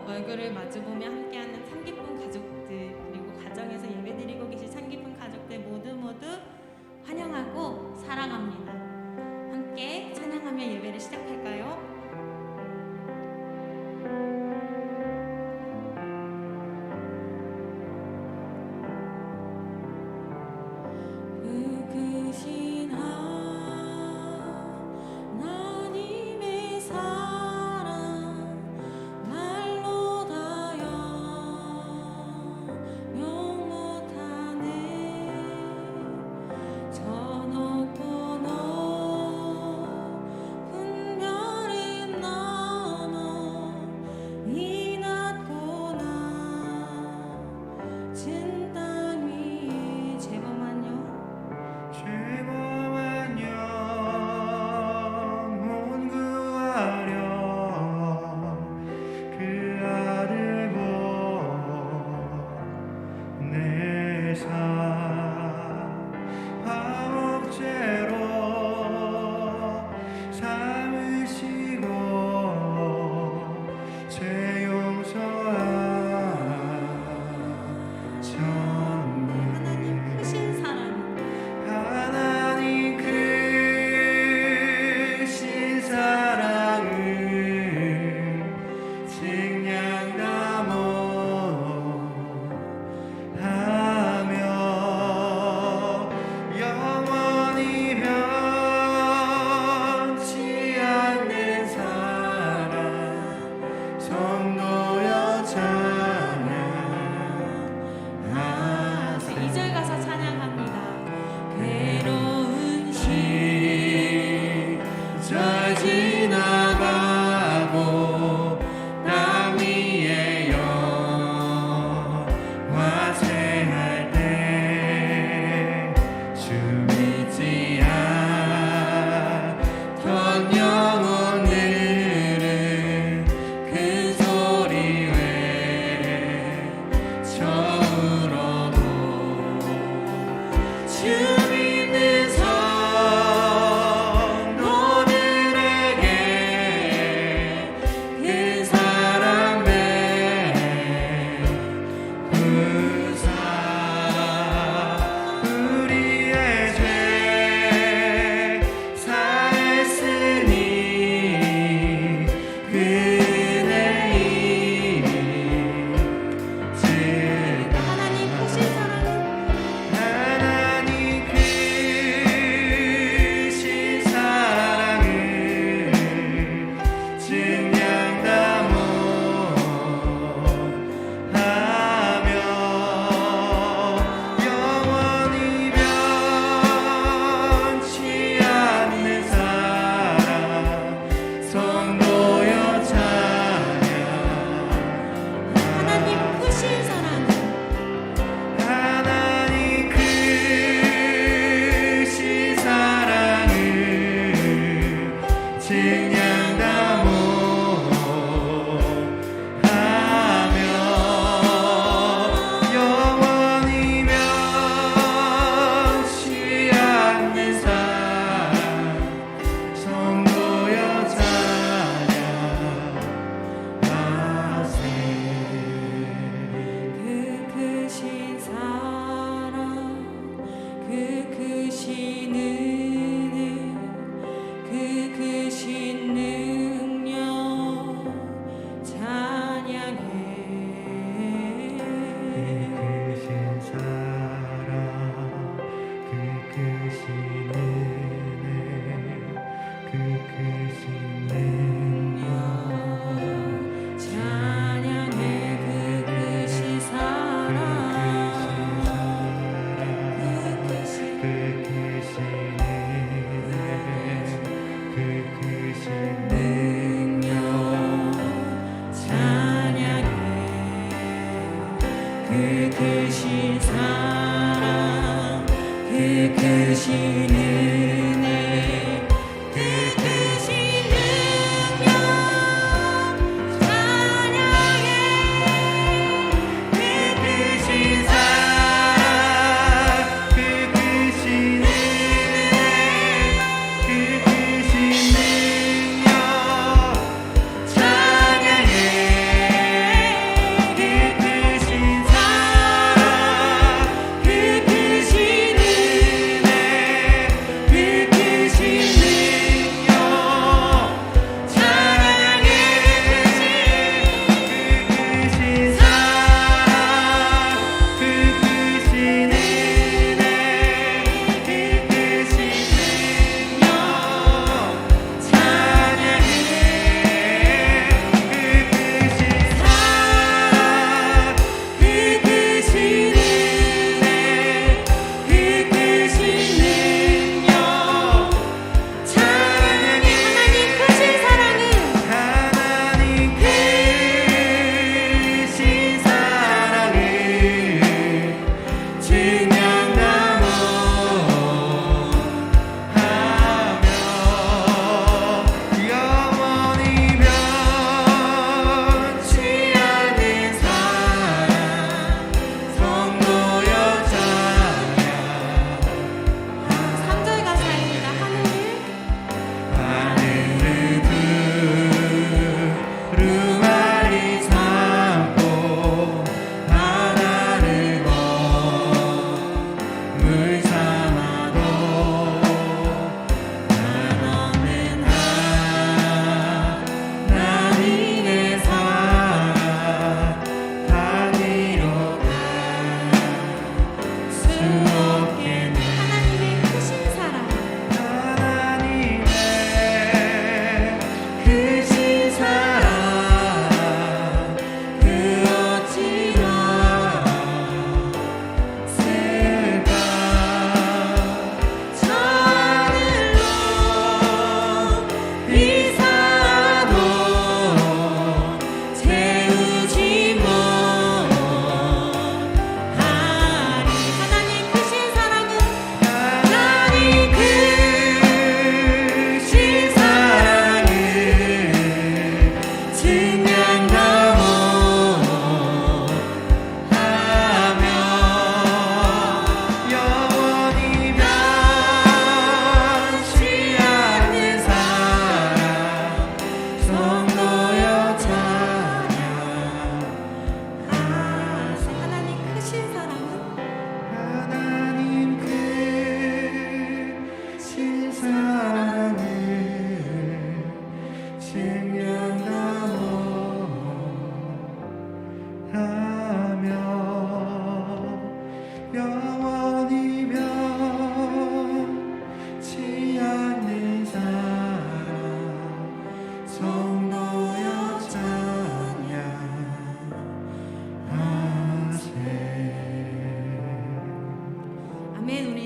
얼굴을 마주보며 함께하는 참기쁜 가족들, 그리고 가정에서 예배드리고 계신 참기쁜 가족들 모두 환영하고 사랑합니다. 함께 찬양하며 예배를 시작할까요? 그 크신 사랑, 그 크신 은혜, 그 크신 능력 찬양해. 그 크신 사랑, 그 크신 은혜, 그 크신 능력 찬양해.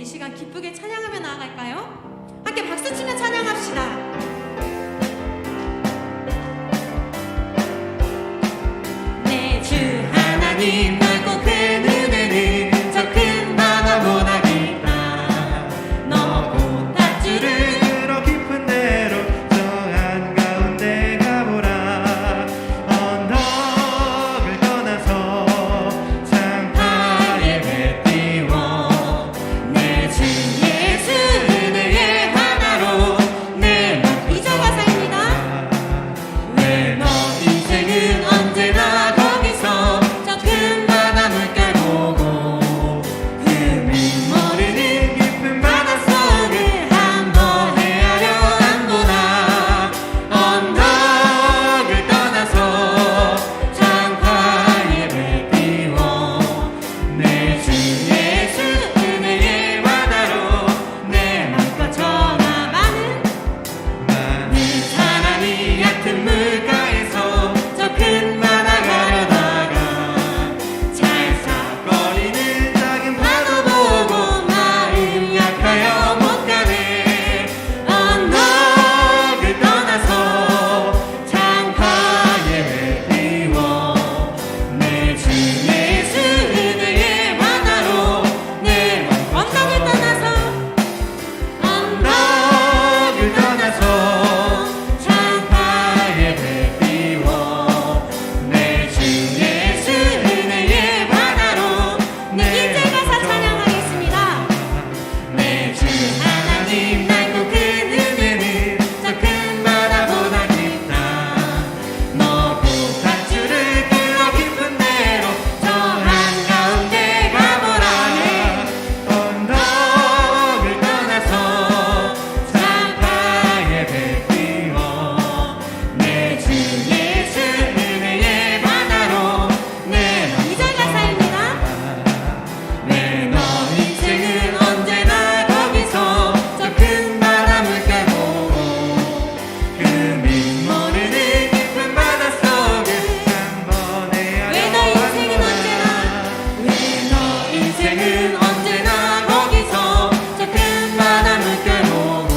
시간 기쁘게 찬양하며 나아갈까요? 함께 박수 치며 찬양합시다. 내 주 하나님 넓고 큰 은혜는 저 큰 바다보다 깊다. 너무 닷줄을 들어 깊은 데로 저 한가운데 가보라. 언덕을 떠나서 장파에 배 띄워 내 주 예수 은혜의 하나로 내 맘 이절 가사입니다. 왜 너 인생은 언제나 거기서 저 큰 바다 물결 보고 금이 모르는 깊은 바닷속을 한번 헤아려 안 보나. 언덕을 떠나서 장파에 배 띄워 내 주 예수 은혜의 바다로 내 맘과 전화만은 내 사랑이 얕은 물가에서 저 큰 바다 가려다가 찰싹거리는 작은 파도 보고 마음 약하여 못 가네. 언덕을 떠나서 장파에 배 띄워 내 주 예수 은혜의 바다로 내 언덕을 떠나서 언덕을 떠나서 장파에 배 띄워 내 주 예수 은혜의 바다로 네, 이제 가사 찬양하겠습니다. 내 주 하나님 넓고 큰 은혜는 저 큰 바다보다 깊다. 너고 밧줄을 끌어 깊은 데로 저 한가운데 가보라. 언덕을 떠나서 장파에 배 띄워 내 주 예수 은혜의 바다로 내 이절 가사입니다. 왜 너 인생은 언제나 거기서 저 큰 바다 물결 보고 금이 모르는 깊은 바닷속을 한번 왜 너 인생은 언제나 왜 너 인생은 언제나 거기서 저 큰 바다 물결 보고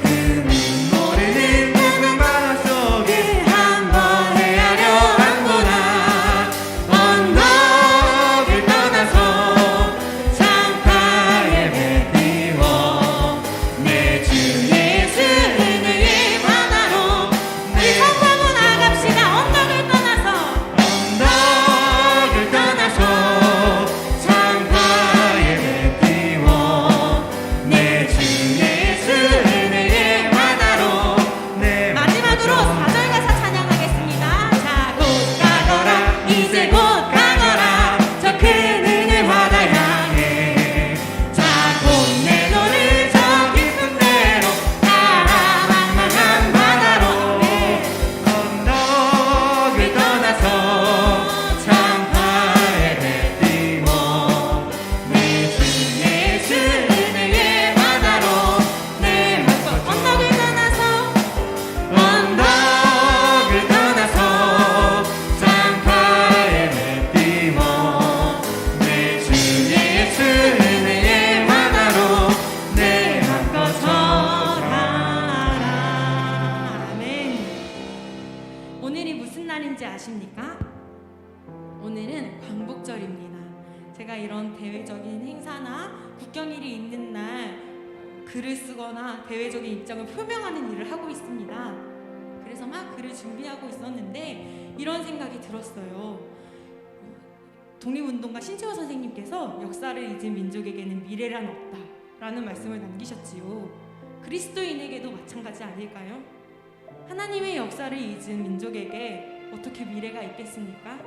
금이 모르는 깊은 바닷속을 한번 헤아려 안 보나. 언덕을 떠나서 장파에 배 띄워 내 주 예수 은혜의 바다로 우리 선포하고 나아갑시다. 언덕을 떠나서 언덕을 떠나서 장파에 배 띄워 내 주 예수 은혜의 바다로 내 마지막으로 4절 가사 찬양하겠습니다. 자, 곧 가거라 이제 곧 가거라 저 큰 은혜 바다 향해. 자, 곧 내 너를 저 깊은 데로 가라 망망한 바다로. 언덕을 떠나서 장파에 배 띄워 내 주 예수 은혜의 바다로 내 맘껏 언덕을 떠나서 언덕을 떠나서 장파에 배 띄워 내 주 예수 은혜의 바다로 내 맘껏 가라. 아멘. 오늘이 무슨 날인지 아십니까? 오늘은 광복절입니다. 제가 이런 대외적인 행사나 국경일이 있는 날 글을 쓰거나 대외적인 입장을 표명하는 일을 하고 있습니다. 그래서 막 글을 준비하고 있었는데 이런 생각이 들었어요. 독립운동가 신채호 선생님께서 역사를 잊은 민족에게는 미래란 없다 라는 말씀을 남기셨지요. 그리스도인에게도 마찬가지 아닐까요? 하나님의 역사를 잊은 민족에게 어떻게 미래가 있겠습니까?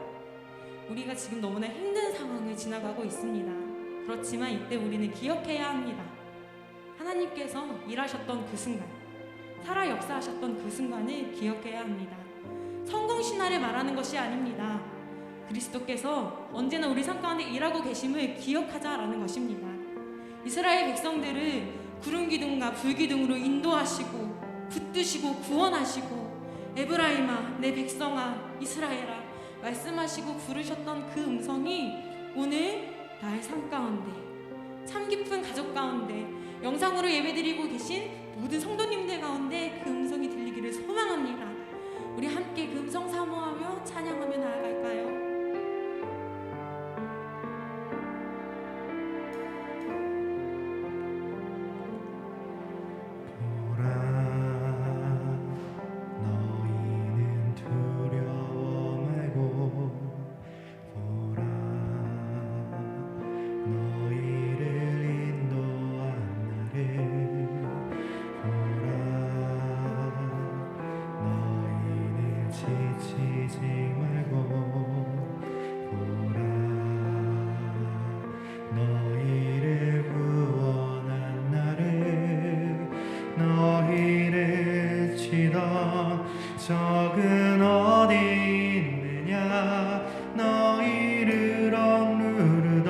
우리가 지금 너무나 힘든 상황을 지나가고 있습니다. 그렇지만 이때 우리는 기억해야 합니다. 하나님께서 일하셨던 그 순간, 살아 역사하셨던 그 순간을 기억해야 합니다. 성공 신화를 말하는 것이 아닙니다. 그리스도께서 언제나 우리 삶 가운데 일하고 계심을 기억하자라는 것입니다. 이스라엘 백성들을 구름 기둥과 불 기둥으로 인도하시고 붙드시고 구원하시고 에브라임아 내 백성아 이스라엘아 말씀하시고 부르셨던 그 음성이 오늘 나의 삶 가운데 참 깊은 가족 가운데 영상으로 예배드리고 계신 모든 성도님들 가운데 그 음성이 들리기를 소망합니다. 우리 함께 그 음성 사모하며 찬양하며 나아갈까요? 보라 너희는 두려워 말고 보라 너희를 인도한 나를 보라 너희는 지치지 말고 보라 너희를 구원한 나를 너희를 치던 적은 어디 있느냐 너희를 억누르던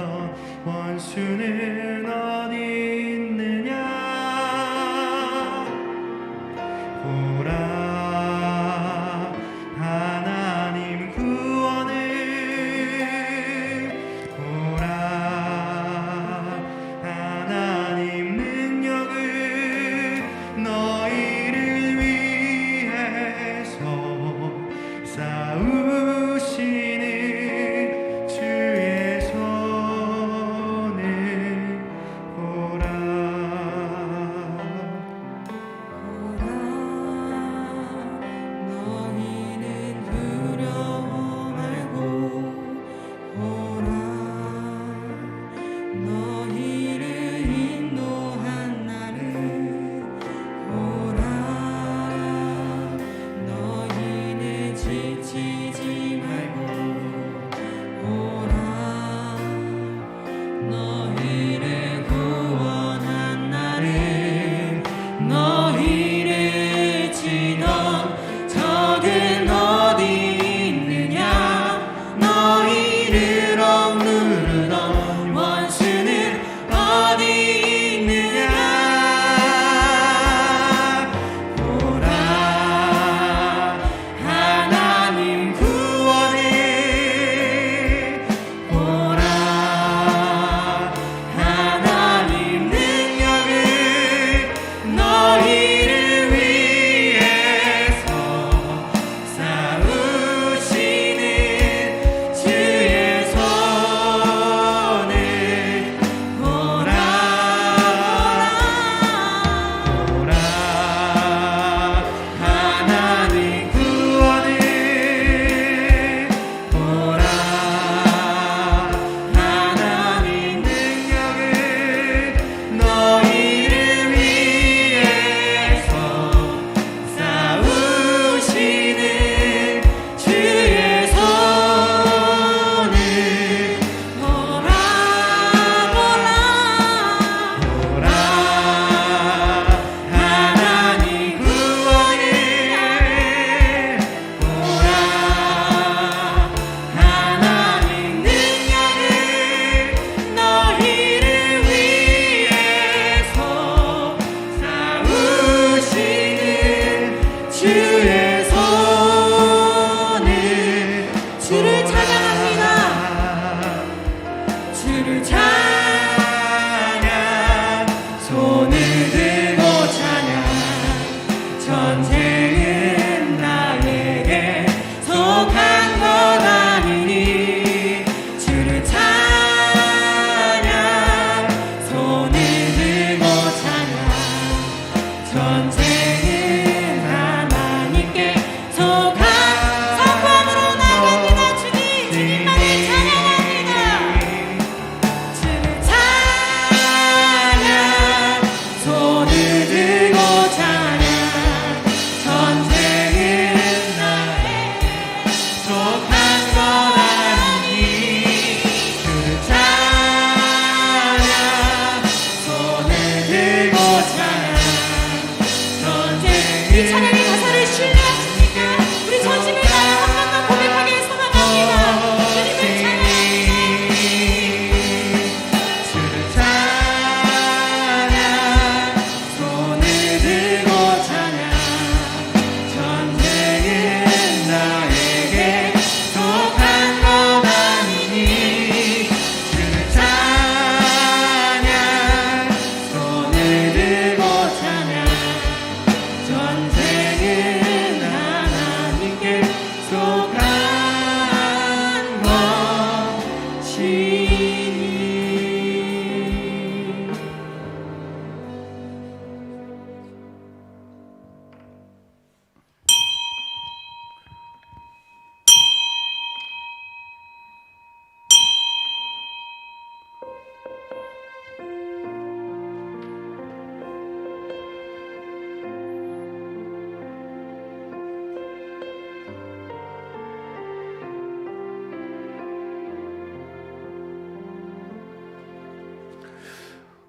원수는 어디 있느냐 보라 하나님 구원을 보라 하나님 능력을 너희를 위해서 싸우시는 주의 손을 보라 너희는 두려워 말고 보라 너희를 인도한 나를 보라 너희는 지치지 말고 보라 너희를 구원한 나를 너희를 치던 적은 어디 있느냐 너희를 억누르던 원수는 어디 있느냐 보라 하나님 구원을 보라 하나님 능력을 너희를 위해서 싸우시는 주의 손을 보라 보라 하나님 구원을 보라 하나님 능력을 너희를 위해서 싸우시는 주의 손을 보라 보라 하나님 구원을 보라 하나님 능력을 너희를 위해서 싸우시는 주의 손을 주를 찬양합니다. 주를 찬양 손을 들고 찬양 전쟁은 나에게 속한 것 아니니 주를 찬양 손을 들고 찬양 전쟁은 하나님께 속한 성광으로 나갑니다. 주님만을 찬양합니다. 주를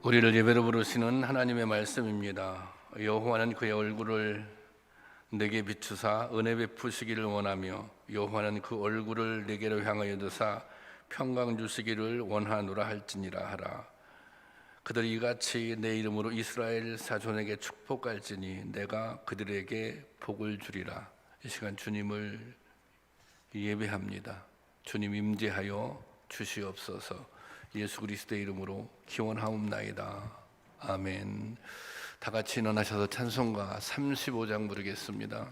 우리를 예배로 부르시는 하나님의 말씀입니다. 여호와는 그의 얼굴을 내게 비추사 은혜 베푸시기를 원하며 여호와는 그 얼굴을 내게로 향하여 드사 평강 주시기를 원하노라 할지니라 하라. 그들이 이같이 내 이름으로 이스라엘 자손에게 축복할지니 내가 그들에게 복을 주리라. 이 시간 주님을 예배합니다. 주님 임재하여 주시옵소서. 예수 그리스도의 이름으로 기원하옵나이다. 아멘. 다 같이 일어나셔서 찬송가 35장 부르겠습니다.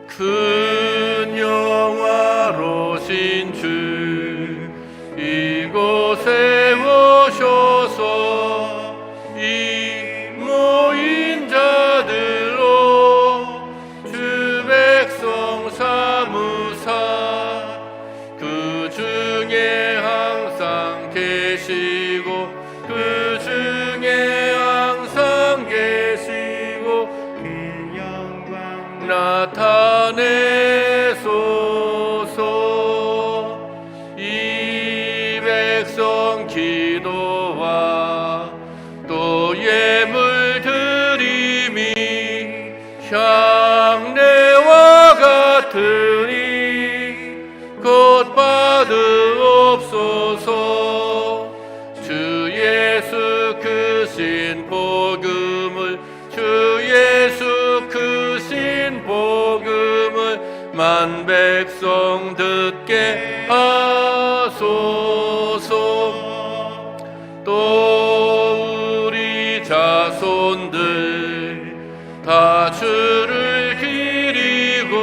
큰 영화로신 주 이곳에 오셔서 이 모인 자들로 주 백성 삼으사 그 중에 항상 계시고 그 중에 항상 계시고 그 영광 나타내소서. 이 백성 기도와 또 예물 드림이 향내와 같으니 곧 받으옵소서. 주 예수 크신 복음을 주 예수 크신 복음을 만 백성 듣게 하소서. 또 우리 자손들 다 주를 기리고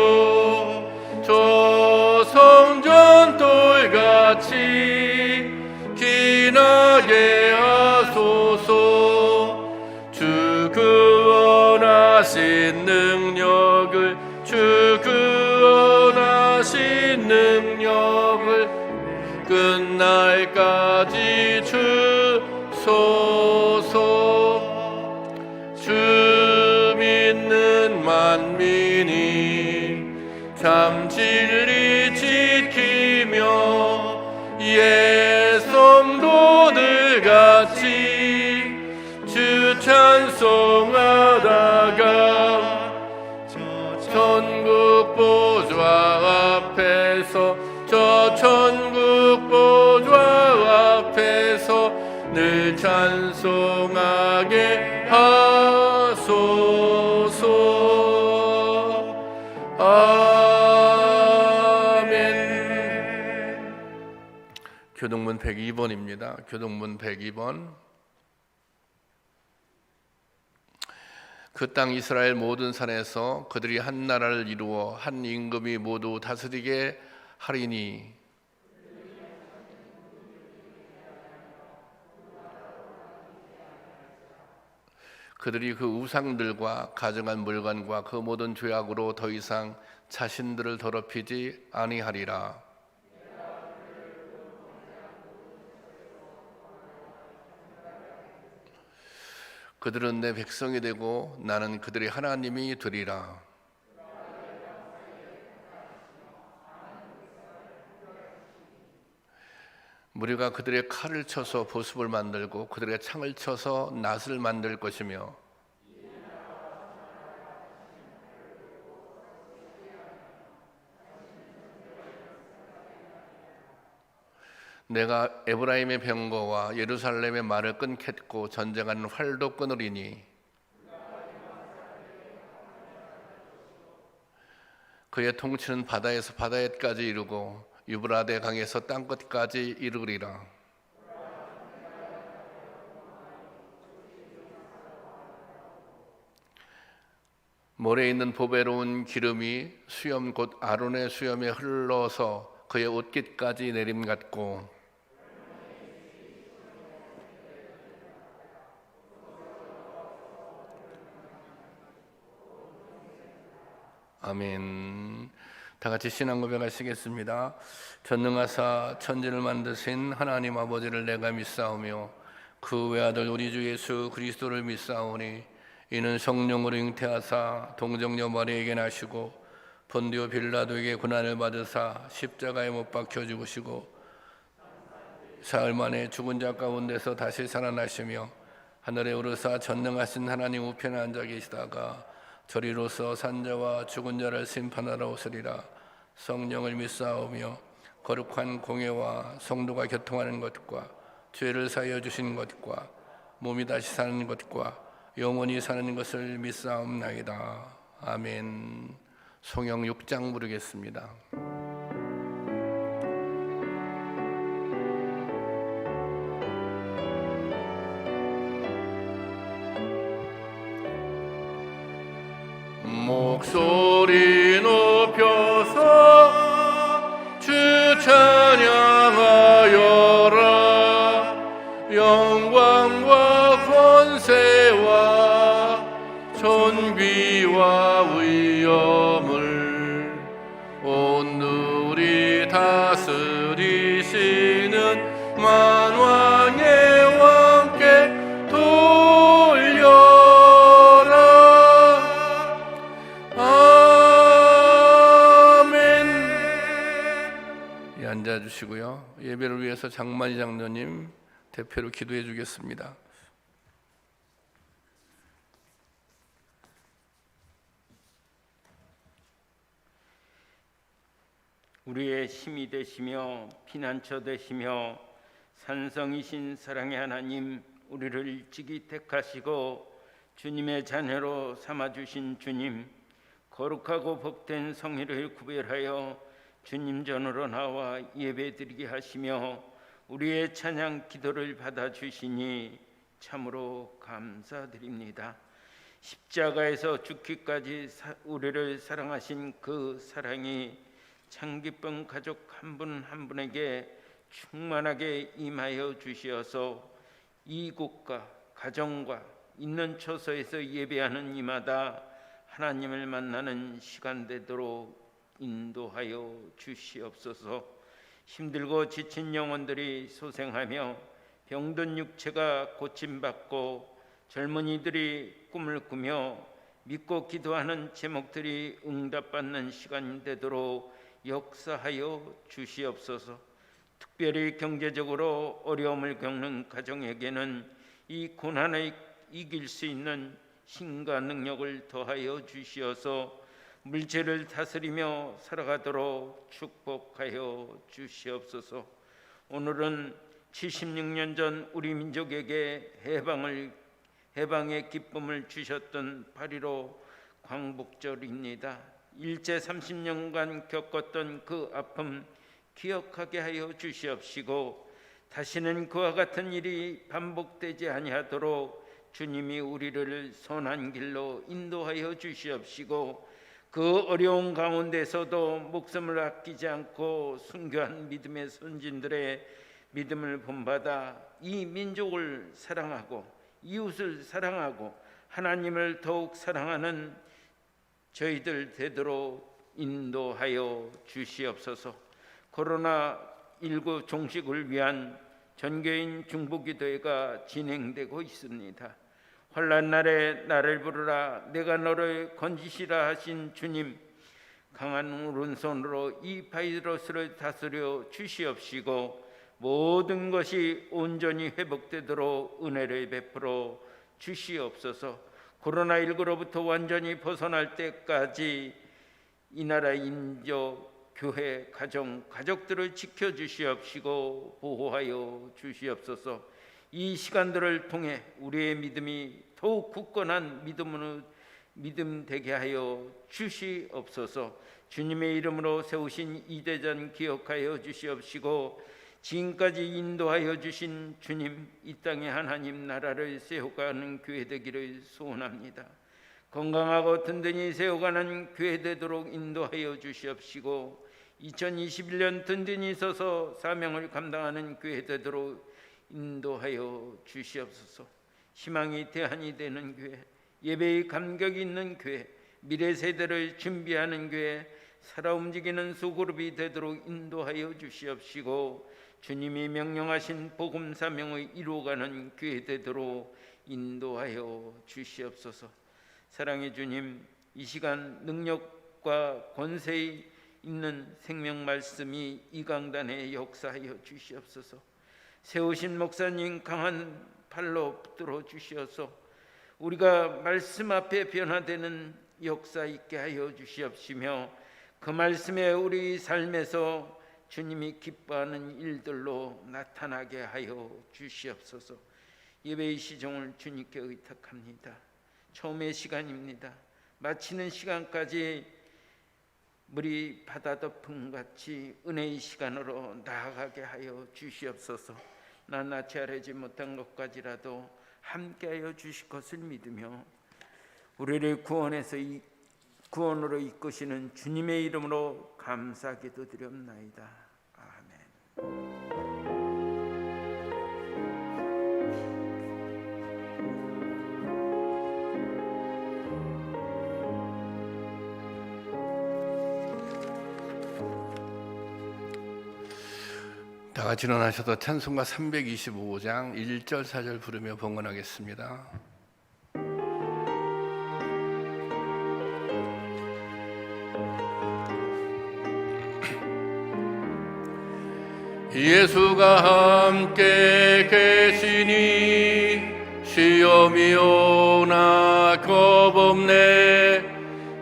저 성전 돌같이 기나게 하소서. 주 구원하신 능력을 주 구원하신 능력을 끝날까지 주소서. 주 믿는 만민이 참 진리 지키며 예성도들 같이 주 찬송하다가 천국 보좌 앞에서 저 천국 보좌 앞에서 늘 찬송하게 하소서. 아멘. 교동문 102번입니다. 교동문 102번. 그 땅 이스라엘 모든 산에서 그들이 한 나라를 이루어 한 임금이 모두 다스리게 하리니 그들이 그 우상들과 가증한 물건과 그 모든 죄악으로 더 이상 자신들을 더럽히지 아니하리라. 그들은 내 백성이 되고 나는 그들의 하나님이 되리라. 무리가 그들의 칼을 쳐서 보습을 만들고 그들의 창을 쳐서 낫을 만들 것이며 내가 에브라임의 병거와 예루살렘의 말을 끊겠고 전쟁하는 활도 끊으리니 그의 통치는 바다에서 바다에까지 이르고 유브라데 강에서 땅끝까지 이르리라. 모래에 있는 보배로운 기름이 수염 곧 아론의 수염에 흘러서 그의 옷깃까지 내림 같고 아멘. 다 같이 신앙 고백하시겠습니다. 전능하사 천지를 만드신 하나님 아버지를 내가 믿사오며 그 외아들 우리 주 예수 그리스도를 믿사오니 이는 성령으로 잉태하사 동정녀 마리에게 나시고 본디오 빌라도에게 고난을 받으사 십자가에 못 박혀 죽으시고 사흘 만에 죽은 자 가운데서 다시 살아나시며 하늘에 오르사 전능하신 하나님 우편에 앉아 계시다가 저리로서 산자와 죽은 자를 심판하러 오시리라. 성령을 믿사오며 거룩한 공예와 성도가 교통하는 것과 죄를 사하여 주신 것과 몸이 다시 사는 것과 영원히 사는 것을 믿사옵나이다. 아멘. 송영 6장 부르겠습니다. 목소리 높여서 주 찬양하여라. 영광과 권세와 존귀와 위엄을 온 누리 다스리시는 만왕의 왕께 돌려라. 앉아주시고요. 예배를 위해서 장만희 장로님 대표로 기도해 주겠습니다. 우리의 힘이 되시며 피난처 되시며 산성이신 사랑의 하나님, 우리를 일찍이 택하시고 주님의 자녀로 삼아주신 주님, 거룩하고 복된 성의를 구별하여 주님 전으로 나와 예배드리게 하시며 우리의 찬양 기도를 받아주시니 참으로 감사드립니다. 십자가에서 죽기까지 우리를 사랑하신 그 사랑이 참 기쁜 가족 한 분 한 분에게 충만하게 임하여 주시어서 이곳과 가정과 있는 처소에서 예배하는 이마다 하나님을 만나는 시간 되도록 인도하여 주시옵소서. 힘들고 지친 영혼들이 소생하며 병든 육체가 고침받고 젊은이들이 꿈을 꾸며 믿고 기도하는 제목들이 응답받는 시간 되도록 역사하여 주시옵소서. 특별히 경제적으로 어려움을 겪는 가정에게는 이 고난을 이길 수 있는 힘과 능력을 더하여 주시어서 물질을 다스리며 살아가도록 축복하여 주시옵소서. 오늘은 76년 전 우리 민족에게 해방의 기쁨을 주셨던 8.15 광복절입니다. 일제 30년간 겪었던 그 아픔 기억하게 하여 주시옵시고 다시는 그와 같은 일이 반복되지 아니하도록 주님이 우리를 선한 길로 인도하여 주시옵시고 그 어려운 가운데서도 목숨을 아끼지 않고 순교한 믿음의 선진들의 믿음을 본받아 이 민족을 사랑하고 이웃을 사랑하고 하나님을 더욱 사랑하는 저희들 되도록 인도하여 주시옵소서. 코로나19 종식을 위한 전교인 중보기도회가 진행되고 있습니다. 환난 날에 나를 부르라 내가 너를 건지시라 하신 주님, 강한 오른손으로 이 바이러스를 다스려 주시옵시고 모든 것이 온전히 회복되도록 은혜를 베풀어 주시옵소서. 코로나19로부터 완전히 벗어날 때까지 이 나라 인적, 교회, 가족들을 지켜주시옵시고 보호하여 주시옵소서. 이 시간들을 통해 우리의 믿음이 더욱 굳건한 믿음 되게 하여 주시옵소서. 주님의 이름으로 세우신 이 대전 기억하여 주시옵시고 지금까지 인도하여 주신 주님, 이 땅에 하나님 나라를 세워가는 교회 되기를 소원합니다. 건강하고 든든히 세워가는 교회 되도록 인도하여 주시옵시고 2021년 든든히 서서 사명을 감당하는 교회 되도록 인도하여 주시옵소서. 희망이 대안이 되는 교회, 예배의 감격이 있는 교회, 미래 세대를 준비하는 교회, 살아 움직이는 소그룹이 되도록 인도하여 주시옵시고 주님이 명령하신 복음 사명을 이루어가는 교회 되도록 인도하여 주시옵소서. 사랑의 주님, 이 시간 능력과 권세의 있는 생명 말씀이 이 강단에 역사하여 주시옵소서. 세우신 목사님 강한 팔로 붙들어 주시어서 우리가 말씀 앞에 변화되는 역사 있게 하여 주시옵시며 그 말씀에 우리 삶에서 주님이 기뻐하는 일들로 나타나게 하여 주시옵소서. 예배의 시종을 주님께 의탁합니다. 처음의 시간입니다. 마치는 시간까지 물이 바다 덮음같이 은혜의 시간으로 나아가게 하여 주시옵소서. 낱낱이 아뢰지 못한 것까지라도 함께하여 주실 것을 믿으며 우리를 구원으로 이끄시는 주님의 이름으로 감사 기도드렸나이다. 아멘. 다 같이 일어나셔서 찬송가 325장 1절 4절 부르며 봉헌하겠습니다. 예수가 함께 계시니 시험이 오나 겁없네.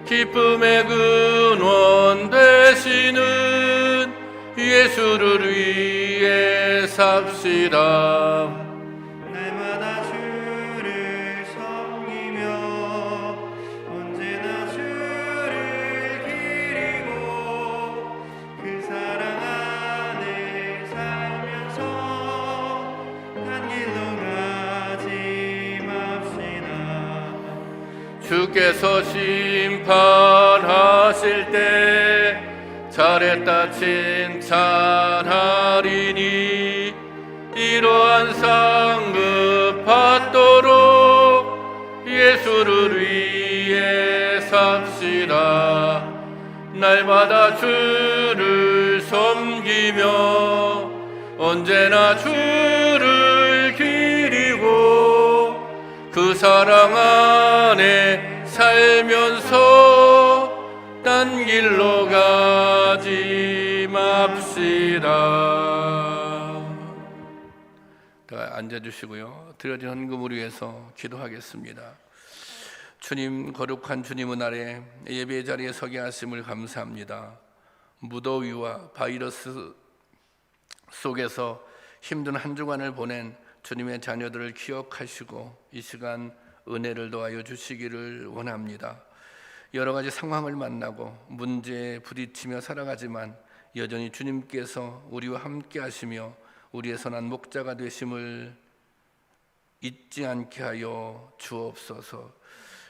기쁨의 근원 되시는 예수를 위해 삽시다. 날마다 주를 섬기며 언제나 주를 기리고 그 사랑 안에 살면서 단 길로 가지 맙시다. 주께서 심판하실 때 잘했다 칭찬하리니 이러한 상급 받도록 예수를 위해 삽시다. 날마다 주를 섬기며 언제나 주를 기리고 그 사랑 안에 살면서 딴 길로 가지 맙시다. 다 앉아주시고요. 드려진 헌금을 위해서 기도하겠습니다. 주님, 거룩한 주님은 아래 예배 자리에 서게 하심을 감사합니다. 무더위와 바이러스 속에서 힘든 한 주간을 보낸 주님의 자녀들을 기억하시고 이 시간 은혜를 더하여 주시기를 원합니다. 여러 가지 상황을 만나고 문제에 부딪히며 살아가지만 여전히 주님께서 우리와 함께 하시며 우리의 선한 목자가 되심을 잊지 않게 하여 주옵소서.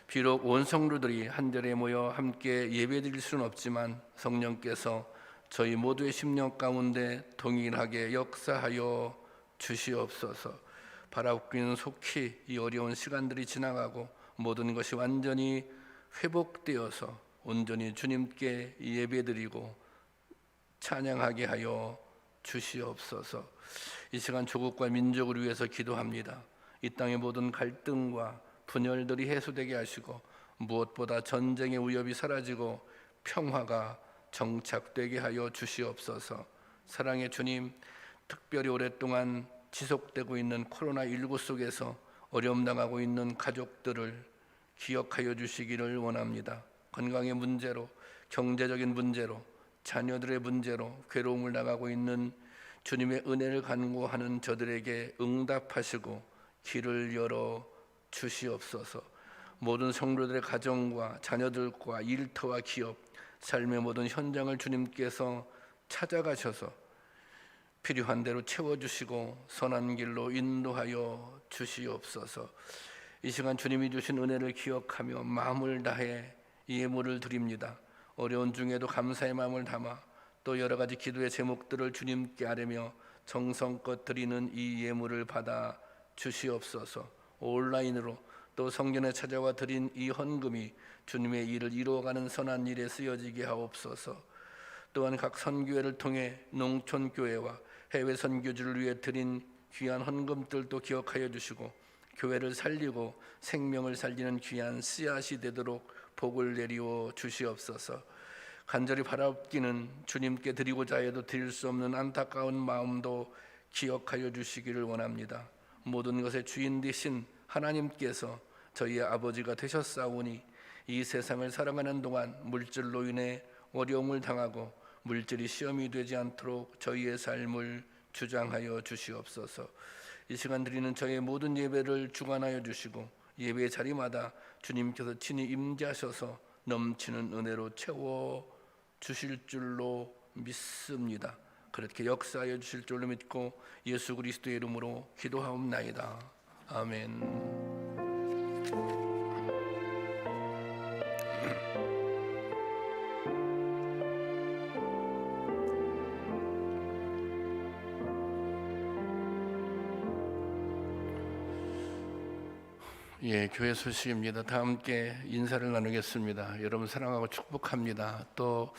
비록 온 성도들이 한자리에 모여 함께 예배드릴 수는 없지만 성령께서 저희 모두의 심령 가운데 동일하게 역사하여 주시옵소서. 바라옵기는 속히 이 어려운 시간들이 지나가고 모든 것이 완전히 회복되어서 온전히 주님께 예배드리고 찬양하게 하여 주시옵소서. 이 시간 조국과 민족을 위해서 기도합니다. 이 땅의 모든 갈등과 분열들이 해소되게 하시고 무엇보다 전쟁의 위협이 사라지고 평화가 정착되게 하여 주시옵소서. 사랑의 주님, 특별히 오랫동안 지속되고 있는 코로나19 속에서 어려움 당하고 있는 가족들을 기억하여 주시기를 원합니다. 건강의 문제로, 경제적인 문제로, 자녀들의 문제로 괴로움을 당하고 있는 주님의 은혜를 간구하는 저들에게 응답하시고 길을 열어 주시옵소서. 모든 성도들의 가정과 자녀들과 일터와 기업, 삶의 모든 현장을 주님께서 찾아가셔서 필요한 대로 채워주시고 선한 길로 인도하여 주시옵소서. 이 시간 주님이 주신 은혜를 기억하며 마음을 다해 예물을 드립니다. 어려운 중에도 감사의 마음을 담아 또 여러 가지 기도의 제목들을 주님께 아뢰며 정성껏 드리는 이 예물을 받아 주시옵소서. 온라인으로 또 성전에 찾아와 드린 이 헌금이 주님의 일을 이루어가는 선한 일에 쓰여지게 하옵소서. 또한 각 선교회를 통해 농촌교회와 해외 선교지를 위해 드린 귀한 헌금들도 기억하여 주시고 교회를 살리고 생명을 살리는 귀한 씨앗이 되도록 복을 내리워 주시옵소서. 간절히 바라옵기는 주님께 드리고자 해도 드릴 수 없는 안타까운 마음도 기억하여 주시기를 원합니다. 모든 것의 주인 되신 하나님께서 저희의 아버지가 되셨사오니 이 세상을 살아가는 동안 물질로 인해 어려움을 당하고 물질이 시험이 되지 않도록 저희의 삶을 주장하여 주시옵소서. 이 시간 드리는 저희의 모든 예배를 주관하여 주시고 예배 자리마다 주님께서 친히 임재하셔서 넘치는 은혜로 채워 주실 줄로 믿습니다. 그렇게 역사하여 주실 줄로 믿고 예수 그리스도의 이름으로 기도하옵나이다. 아멘. 예, 교회 소식입니다. 다 함께 인사를 나누겠습니다. 여러분 사랑하고 축복합니다. 또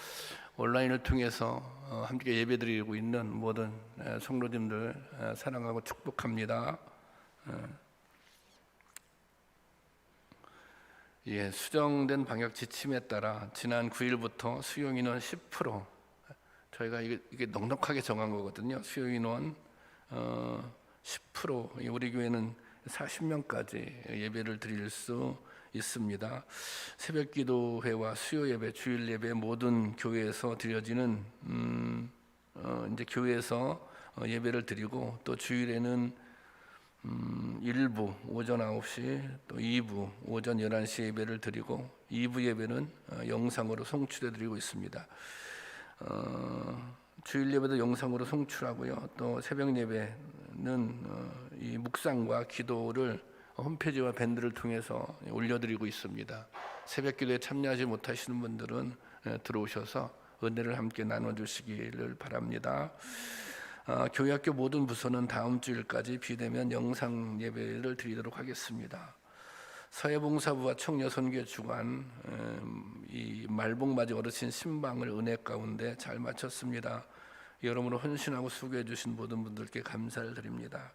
온라인을 통해서 함께 예배드리고 있는 모든 성도님들 사랑하고 축복합니다. 예, 수정된 방역 지침에 따라 지난 9일부터 수용 인원 10%, 저희가 이게 넉넉하게 정한 거거든요. 수용 인원 10%, 우리 교회는 40명까지 예배를 드릴 수 있습니다. 새벽 기도회와 수요 예배, 주일 예배 모든 교회에서 드려지는 이제 교회에서 예배를 드리고 또 주일에는 1부 오전 9시 또 2부 오전 11시 예배를 드리고 2부 예배는 영상으로 송출해 드리고 있습니다. 주일 예배도 영상으로 송출하고요. 또 새벽 예배는 이 묵상과 기도를 홈페이지와 밴드를 통해서 올려드리고 있습니다. 새벽 기도에 참여하지 못하시는 분들은 들어오셔서 은혜를 함께 나눠주시기를 바랍니다. 교회 학교 모든 부서는 다음 주일까지 비대면 영상 예배를 드리도록 하겠습니다. 사회봉사부와 청년선교회 주관 이 말복맞이 어르신 신방을 은혜 가운데 잘 마쳤습니다. 여러모로 헌신하고 수고해 주신 모든 분들께 감사를 드립니다.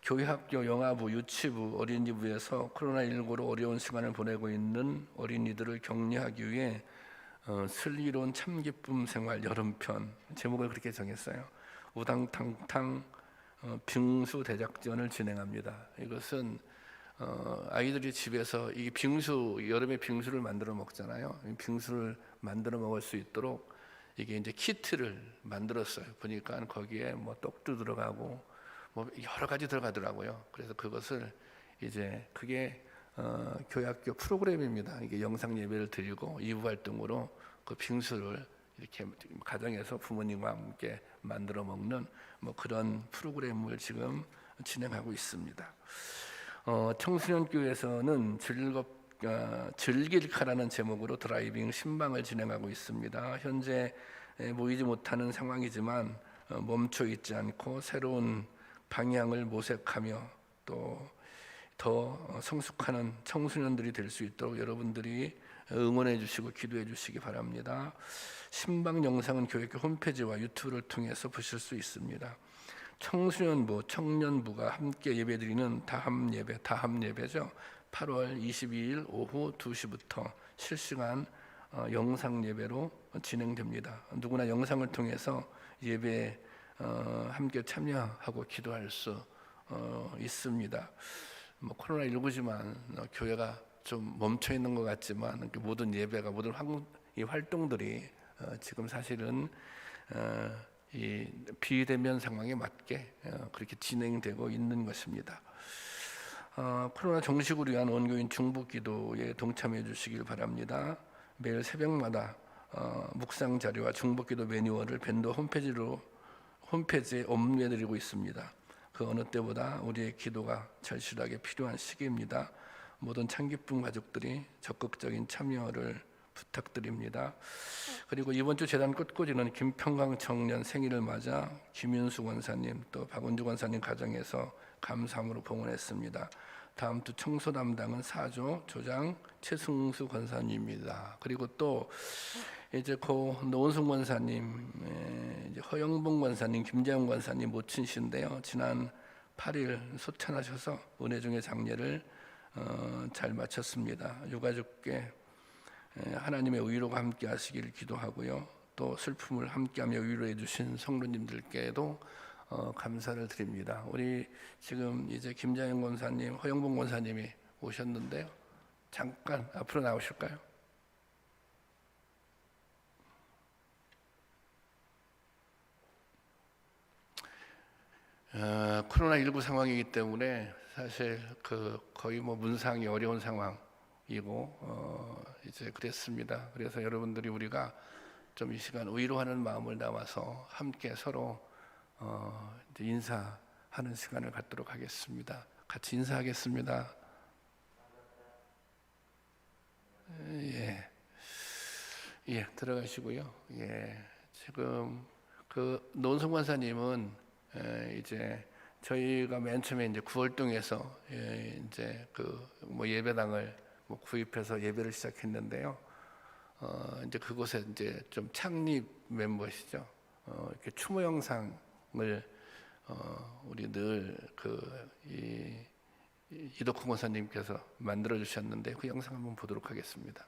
교회학교, 영아부, 유치부, 어린이부에서 코로나19로 어려운 시간을 보내고 있는 어린이들을 격려하기 위해 슬기로운 참기쁨 생활 여름편 제목을 그렇게 정했어요. 우당탕탕 빙수 대작전을 진행합니다. 이것은 아이들이 집에서 이 빙수, 여름에 빙수를 만들어 먹잖아요. 빙수를 만들어 먹을 수 있도록 이게 이제 키트를 만들었어요. 보니까 거기에 뭐 떡도 들어가고 뭐 여러 가지 들어가더라고요. 그래서 그것을 이제 그게 교회학교 프로그램입니다. 이게 영상 예배를 드리고 2부 활동으로 그 빙수를 이렇게 가정에서 부모님과 함께 만들어 먹는 뭐 그런 프로그램을 지금 진행하고 있습니다. 청소년 교회에서는 즐길카라는 제목으로 드라이빙 신방을 진행하고 있습니다. 현재 모이지 못하는 상황이지만 멈춰 있지 않고 새로운 방향을 모색하며 또 더 성숙하는 청소년들이 될 수 있도록 여러분들이 응원해 주시고 기도해 주시기 바랍니다. 신방 영상은 교회교 홈페이지와 유튜브를 통해서 보실 수 있습니다. 청소년부, 청년부가 함께 예배드리는 다함 예배죠. 8월 22일 오후 2시부터 실시간 영상 예배로 진행됩니다. 누구나 영상을 통해서 예배에 함께 참여하고 기도할 수 있습니다. 뭐 코로나19지만 교회가 좀 멈춰 있는 것 같지만 모든 예배가 모든 이 활동들이 지금 사실은 이 비대면 상황에 맞게 그렇게 진행되고 있는 것입니다. 코로나 정식으로 위한 원교인 중보기도에 동참해 주시길 바랍니다. 매일 새벽마다 묵상 자료와 중보기도 매뉴얼을 밴드 홈페이지에 업로드해드리고 있습니다. 그 어느 때보다 우리의 기도가 절실하게 필요한 시기입니다. 모든 참기쁨 가족들이 적극적인 참여를 부탁드립니다. 그리고 이번 주 재단 꽃꽂이는 김평강 청년 생일을 맞아 김윤수 권사님 또 박은주 권사님 가정에서 감사함으로 봉헌했습니다. 다음 주 청소 담당은 사조 조장 최승수 권사님입니다. 그리고 또 이제 고 노은승 권사님, 이제 허영봉 권사님, 김재영 권사님 모친이신데요. 지난 8일 소천하셔서 은혜 중의 장례를 잘 마쳤습니다. 유가족께 하나님의 위로가 함께 하시길 기도하고요. 또 슬픔을 함께하며 위로해 주신 성도님들께도 감사를 드립니다. 우리 지금 이제 김자영 권사님, 허영봉 권사님이 오셨는데요. 잠깐 앞으로 나오실까요? 코로나19 상황이기 때문에 사실 거의 뭐 문상이 어려운 상황이고 이제 그랬습니다. 그래서 여러분들이 우리가 좀 이 시간 위로하는 마음을 담아서 함께 서로 이제 인사하는 시간을 갖도록 하겠습니다. 같이 인사하겠습니다. 예, 들어가시고요. 예, 지금 노은성 권사님은 이제 저희가 맨 처음에 이제 구월동에서 이제 뭐 예배당을 뭐 구입해서 예배를 시작했는데요. 이제 그곳에 이제 좀 창립 멤버시죠. 이렇게 추모 영상을 우리 늘 이덕훈 권사님께서 만들어 주셨는데 그 영상 한번 보도록 하겠습니다.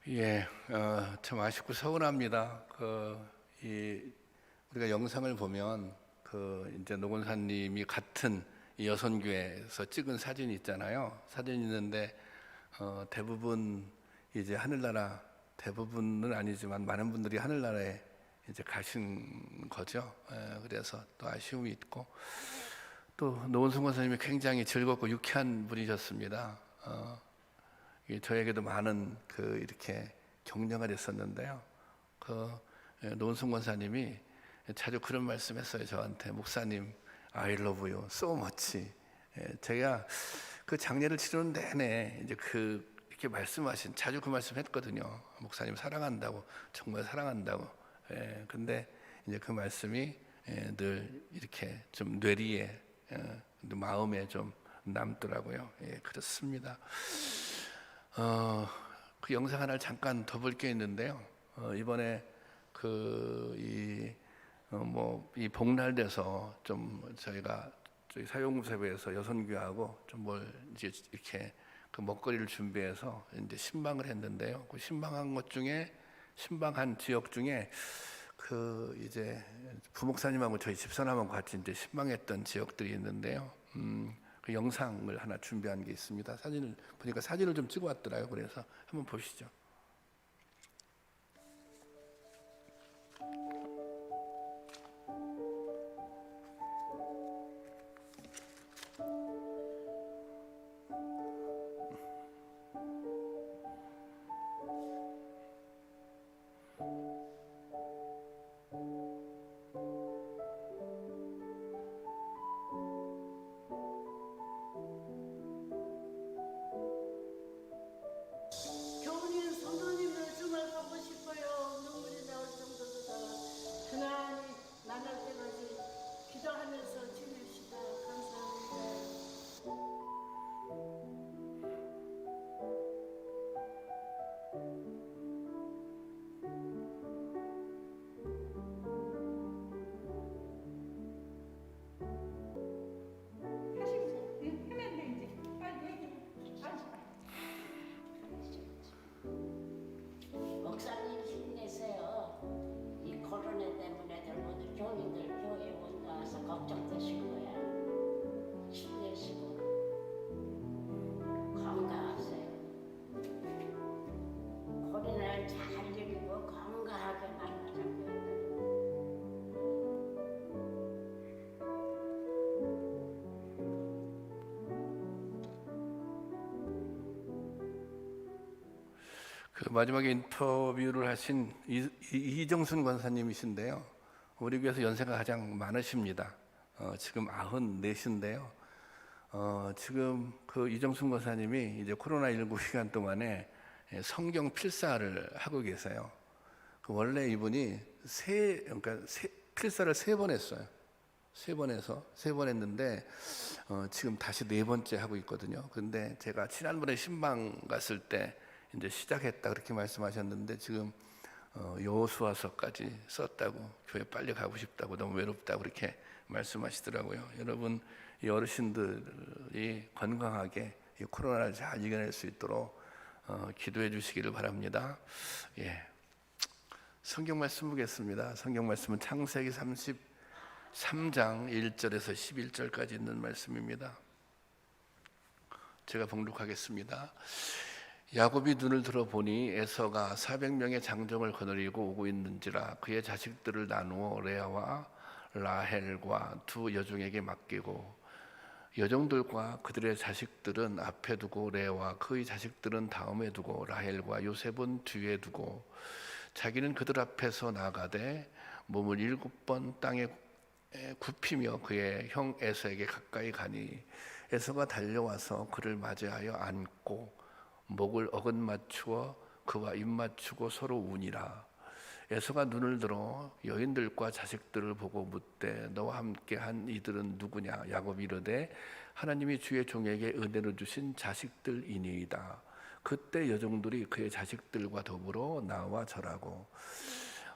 예, 참 아쉽고 서운합니다. 우리가 영상을 보면 이제 노건사님이 같은 이 여선교회에서 찍은 사진이 있잖아요. 사진이 있는데 대부분 이제 하늘나라, 대부분은 아니지만 많은 분들이 하늘나라에 이제 가신 거죠. 그래서 또 아쉬움이 있고 또 노은승 권사님이 굉장히 즐겁고 유쾌한 분이셨습니다. 저에게도 많은 이렇게 격려가 됐었는데요. 노은승 권사님이 자주 그런 말씀했어요. 저한테 목사님, I love you so much. 제가 그 장례를 치르는 내내 이제 이렇게 말씀하신 자주 그 말씀했거든요. 목사님 사랑한다고, 정말 사랑한다고. 근데 이제 그 말씀이 늘 이렇게 좀 뇌리에, 마음에 좀 남더라고요. 그렇습니다. 그 영상 하나를 잠깐 더 볼 게 있는데요. 이번에 이 복날돼서 좀 저희가 저희 사용세배에서 여선교하고 좀 뭘 이제 이렇게 그 먹거리를 준비해서 이제 신방을 했는데요. 그 신방한 것 중에 신방한 지역 중에 그 이제 부목사님하고 저희 집사람하고 같이 이제 신방했던 지역들이 있는데요. 그 영상을 하나 준비한 게 있습니다. 사진을 보니까 사진을 좀 찍어왔더라고요. 그래서 한번 보시죠. 교우님 성도님을 정말 보고 싶어요. 눈물이 나올 정도로다. 그날이 만날 때까지 기도하면서 지냅시다. 감사합니다. 목사님 힘내세요. 이 코로나 때문에 모두 교인들 교회 못 나와서 걱정되실 거야. 힘내시고 건강하세요. 코로나를 잘 이기고 건강하게 만나자고요. 그 마지막에 인터뷰를 하신 이정순 권사님이신데요. 우리 교회에서 연세가 가장 많으십니다. 지금 94인데요. 지금 그 이정순 권사님이 이제 코로나19 기간 동안에 성경 필사를 하고 계세요. 그 원래 이분이 필사를 3번 했어요. 3번 했는데 지금 다시 4번째 하고 있거든요. 근데 제가 지난번에 신방 갔을 때 이제 시작했다 그렇게 말씀하셨는데 지금 여호수아서까지 썼다고, 교회 빨리 가고 싶다고, 너무 외롭다고 그렇게 말씀하시더라고요. 여러분, 이 어르신들이 건강하게 이 코로나를 잘 이겨낼 수 있도록 기도해 주시기를 바랍니다. 예, 성경 말씀 보겠습니다. 성경 말씀은 창세기 33장 1절에서 11절까지 있는 말씀입니다. 제가 봉독하겠습니다. 야곱이 눈을 들어보니 에서가 400명의 장정을 거느리고 오고 있는지라 그의 자식들을 나누어 레아와 라헬과 두 여종에게 맡기고 여종들과 그들의 자식들은 앞에 두고 레아와 그의 자식들은 다음에 두고 라헬과 요셉은 뒤에 두고 자기는 그들 앞에서 나가되 몸을 7번 땅에 굽히며 그의 형 에서에게 가까이 가니 에서가 달려와서 그를 맞이하여 안고 목을 어긋맞추어 그와 입맞추고 서로 우니라. 에서가 눈을 들어 여인들과 자식들을 보고 묻되 너와 함께 한 이들은 누구냐? 야곱이 이르되 하나님이 주의 종에게 은혜로 주신 자식들이니이다. 그때 여종들이 그의 자식들과 더불어 나와 절하고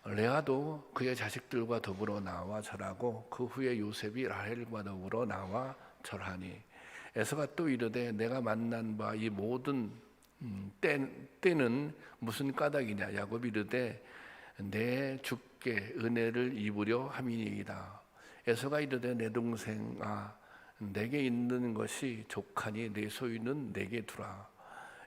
레아도 그의 자식들과 더불어 나와 절하고 그 후에 요셉이 라헬과 더불어 나와 절하니 에서가 또 이르되 내가 만난 바 이 모든 때는 무슨 까닭이냐? 야곱이 이르되 내 주께 은혜를 입으려 함이니이다. 에서가 이르되 내 동생아 내게 있는 것이 족하니 내 소유는 내게 두라.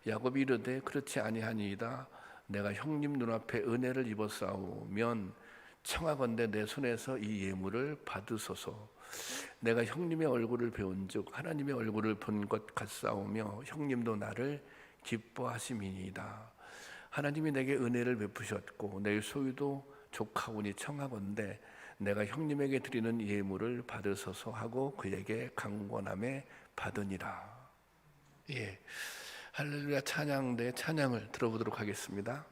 야곱이 이르되 그렇지 아니하니이다. 내가 형님 눈앞에 은혜를 입었사오면 청하건대 내 손에서 이 예물을 받으소서. 내가 형님의 얼굴을 배운즉 하나님의 얼굴을 본 것 같사오며 형님도 나를 기뻐하심이니이다. 하나님이 내게 은혜를 베푸셨고 내 소유도 족하오니 청하건대 내가 형님에게 드리는 예물을 받으소서 하고 그에게 강권함에 받으니라. 예, 할렐루야 찬양대 찬양을 들어보도록 하겠습니다.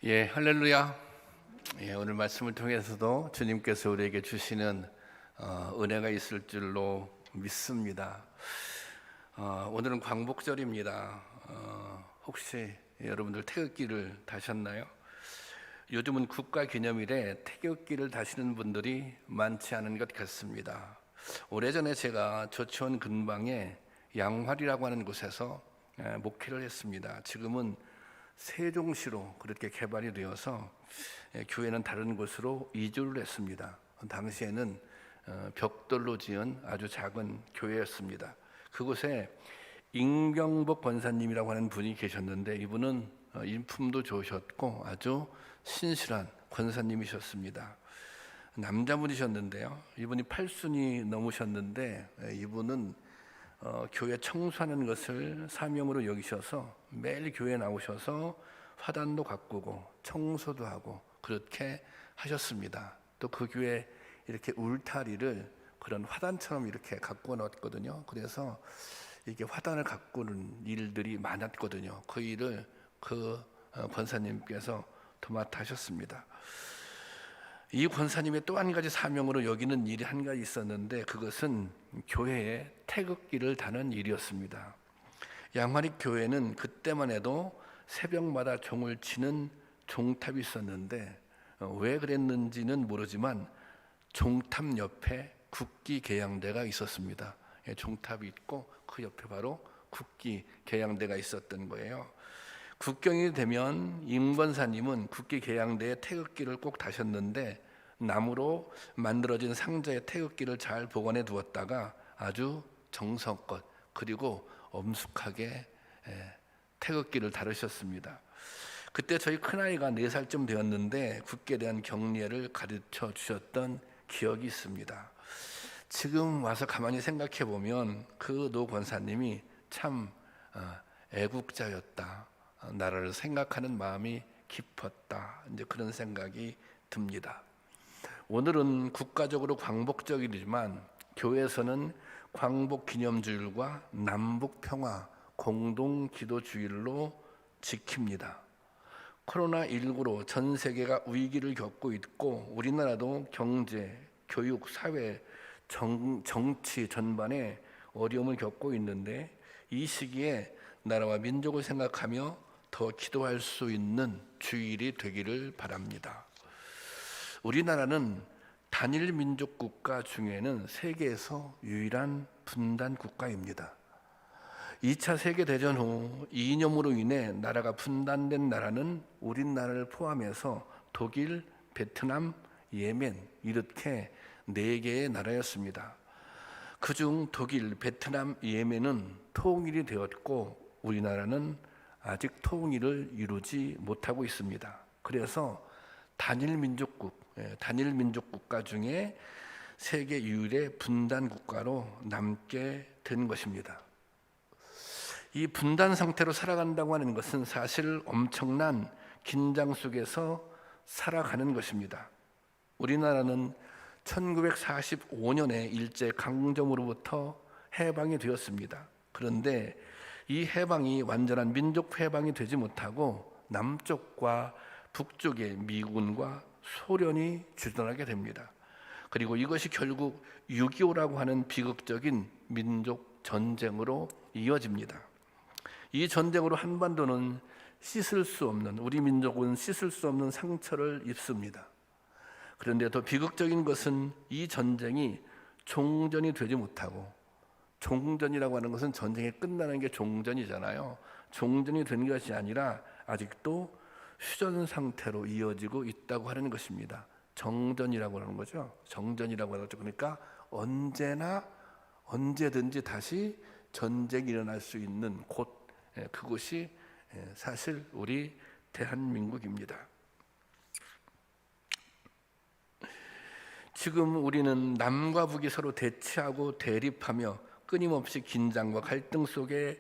예, 할렐루야. 예, 오늘 말씀을 통해서도 주님께서 우리에게 주시는 은혜가 있을 줄로 믿습니다. 오늘은 광복절입니다. 혹시 여러분들 태극기를 다셨나요? 요즘은 국가기념일에 태극기를 다시는 분들이 많지 않은 것 같습니다. 오래전에 제가 조치원 근방에 양활이라고 하는 곳에서 목회를 했습니다. 지금은 세종시로 그렇게 개발이 되어서 교회는 다른 곳으로 이주를 했습니다. 당시에는 벽돌로 지은 아주 작은 교회였습니다. 그곳에 임경복 권사님이라고 하는 분이 계셨는데 이분은 인품도 좋으셨고 아주 신실한 권사님이셨습니다. 남자분이셨는데요. 이분이 80이 넘으셨는데 이분은 교회 청소하는 것을 사명으로 여기셔서 매일 교회에 나오셔서 화단도 가꾸고 청소도 하고 그렇게 하셨습니다. 또 그 교회 이렇게 울타리를 그런 화단처럼 이렇게 가꾸어 놨거든요. 그래서 이게 화단을 가꾸는 일들이 많았거든요. 그 일을 그 권사님께서 도맡아 하셨습니다. 이 권사님의 또 한 가지 사명으로 여기는 일이 한 가지 있었는데 그것은 교회에 태극기를 다는 일이었습니다. 양화리 교회는 그때만 해도 새벽마다 종을 치는 종탑이 있었는데 왜 그랬는지는 모르지만 종탑 옆에 국기 개양대가 있었습니다. 종탑이 있고 그 옆에 바로 국기 개양대가 있었던 거예요. 국경이 되면 임 권사님은 국기 개양대에 태극기를 꼭 다셨는데 나무로 만들어진 상자에 태극기를 잘 보관해 두었다가 아주 정성껏 그리고 엄숙하게 태극기를 다루셨습니다. 그때 저희 큰아이가 4살쯤 되었는데 국기에 대한 경례를 가르쳐 주셨던 기억이 있습니다. 지금 와서 가만히 생각해 보면 그 노 권사님이 참 애국자였다. 나라를 생각하는 마음이 깊었다. 이제 그런 생각이 듭니다. 오늘은 국가적으로 광복절이지만 교회에서는 광복기념주일과 남북평화 공동기도주일로 지킵니다. 코로나19로 전 세계가 위기를 겪고 있고 우리나라도 경제, 교육, 사회, 정치 전반에 어려움을 겪고 있는데 이 시기에 나라와 민족을 생각하며 더 기도할 수 있는 주일이 되기를 바랍니다. 우리나라는 단일 민족 국가 중에는 세계에서 유일한 분단 국가입니다. 2차 세계대전 후 이념으로 인해 나라가 분단된 나라는 우리나라를 포함해서 독일, 베트남, 예멘 이렇게 4개의 나라였습니다. 그중 독일, 베트남, 예멘은 통일이 되었고 우리나라는 아직 통일을 이루지 못하고 있습니다. 그래서 단일 민족 국가 중에 세계 유일의 분단 국가로 남게 된 것입니다. 이 분단 상태로 살아간다고 하는 것은 사실 엄청난 긴장 속에서 살아가는 것입니다. 우리나라는 1945년에 일제 강점으로부터 해방이 되었습니다. 그런데 이 해방이 완전한 민족 해방이 되지 못하고 남쪽과 북쪽의 미군과 소련이 주둔하게 됩니다. 그리고 이것이 결국 6.25라고 하는 비극적인 민족 전쟁으로 이어집니다. 이 전쟁으로 한반도는 씻을 수 없는, 우리 민족은 씻을 수 없는 상처를 입습니다. 그런데 더 비극적인 것은 이 전쟁이 종전이 되지 못하고, 종전이라고 하는 것은 전쟁이 끝나는 게 종전이잖아요. 종전이 된 것이 아니라 아직도 휴전 상태로 이어지고 있다고 하는 것입니다. 정전이라고 하는 거죠. 정전이라고 하는 거죠. 그러니까 언제든지 다시 전쟁이 일어날 수 있는 곳, 그곳이 사실 우리 대한민국입니다. 지금 우리는 남과 북이 서로 대치하고 대립하며 끊임없이 긴장과 갈등 속에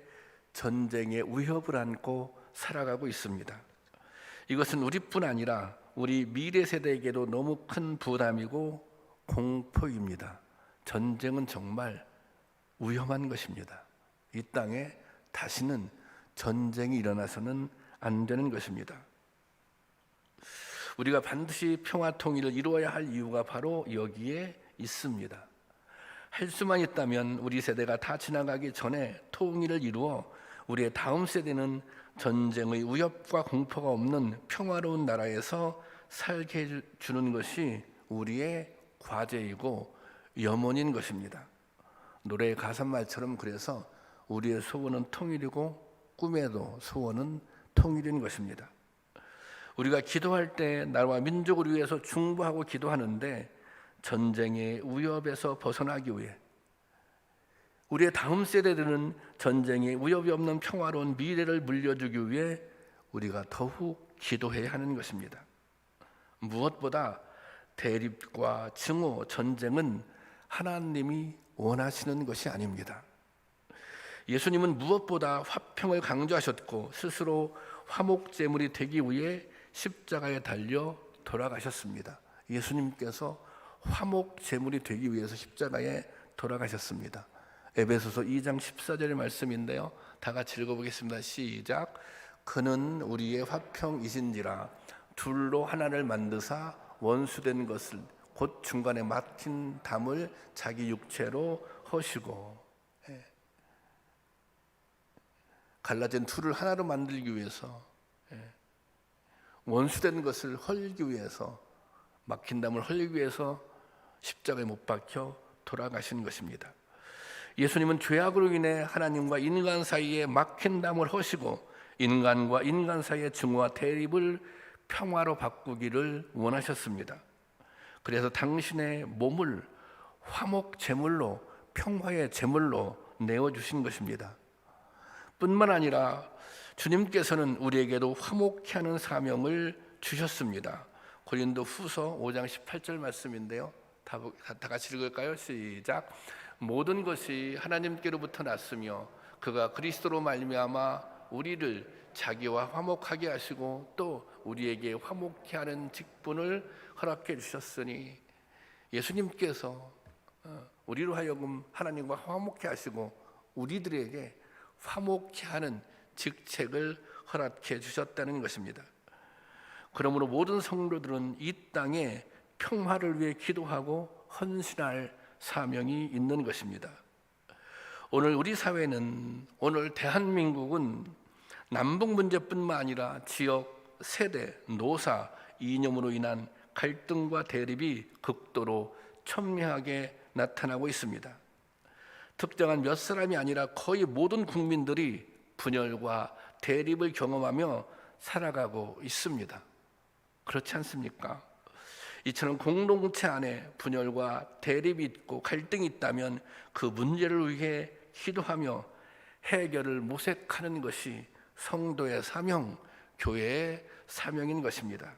전쟁의 위협을 안고 살아가고 있습니다. 이것은 우리뿐 아니라 우리 미래 세대에게도 너무 큰 부담이고 공포입니다. 전쟁은 정말 위험한 것입니다. 이 땅에 다시는 전쟁이 일어나서는 안 되는 것입니다. 우리가 반드시 평화 통일을 이루어야 할 이유가 바로 여기에 있습니다. 할 수만 있다면 우리 세대가 다 지나가기 전에 통일을 이루어 우리의 다음 세대는 전쟁의 위협과 공포가 없는 평화로운 나라에서 살게 해주는 것이 우리의 과제이고 염원인 것입니다. 노래의 가사말처럼 그래서 우리의 소원은 통일이고 꿈에도 소원은 통일인 것입니다. 우리가 기도할 때 나라와 민족을 위해서 중보하고 기도하는데 전쟁의 위협에서 벗어나기 위해 우리의 다음 세대들은 전쟁의 위협이 없는 평화로운 미래를 물려주기 위해 우리가 더욱 기도해야 하는 것입니다. 무엇보다 대립과 증오, 전쟁은 하나님이 원하시는 것이 아닙니다. 예수님은 무엇보다 화평을 강조하셨고 스스로 화목제물이 되기 위해 십자가에 달려 돌아가셨습니다. 예수님께서 화목제물이 되기 위해서 십자가에 돌아가셨습니다. 에베소서 2장 14절의 말씀인데요, 다 같이 읽어보겠습니다. 시작. 그는 우리의 화평이신지라 둘로 하나를 만드사 원수된 것을 곧 중간에 막힌 담을 자기 육체로 허시고. 갈라진 둘을 하나로 만들기 위해서, 원수된 것을 헐기 위해서, 막힌 담을 헐기 위해서 십자가에 못 박혀 돌아가신 것입니다. 예수님은 죄악으로 인해 하나님과 인간 사이에 막힌 담을 허시고 인간과 인간 사이의 증오와 대립을 평화로 바꾸기를 원하셨습니다. 그래서 당신의 몸을 화목 제물로, 평화의 제물로 내어주신 것입니다. 뿐만 아니라 주님께서는 우리에게도 화목케 하는 사명을 주셨습니다. 고린도 후서 5장 18절 말씀인데요, 다 같이 읽을까요? 시작. 모든 것이 하나님께로부터 났으며 그가 그리스도로 말미암아 우리를 자기와 화목하게 하시고 또 우리에게 화목케 하는 직분을 허락해 주셨으니, 예수님께서 우리로 하여금 하나님과 화목케 하시고 우리들에게 화목케 하는 직책을 허락해 주셨다는 것입니다. 그러므로 모든 성도들은 이 땅에 평화를 위해 기도하고 헌신할 사명이 있는 것입니다. 오늘 우리 사회는, 오늘 대한민국은 남북 문제뿐만 아니라 지역, 세대, 노사, 이념으로 인한 갈등과 대립이 극도로 첨예하게 나타나고 있습니다. 특정한 몇 사람이 아니라 거의 모든 국민들이 분열과 대립을 경험하며 살아가고 있습니다. 그렇지 않습니까? 이처럼 공동체 안에 분열과 대립이 있고 갈등이 있다면 그 문제를 위해 기도하며 해결을 모색하는 것이 성도의 사명, 교회의 사명인 것입니다.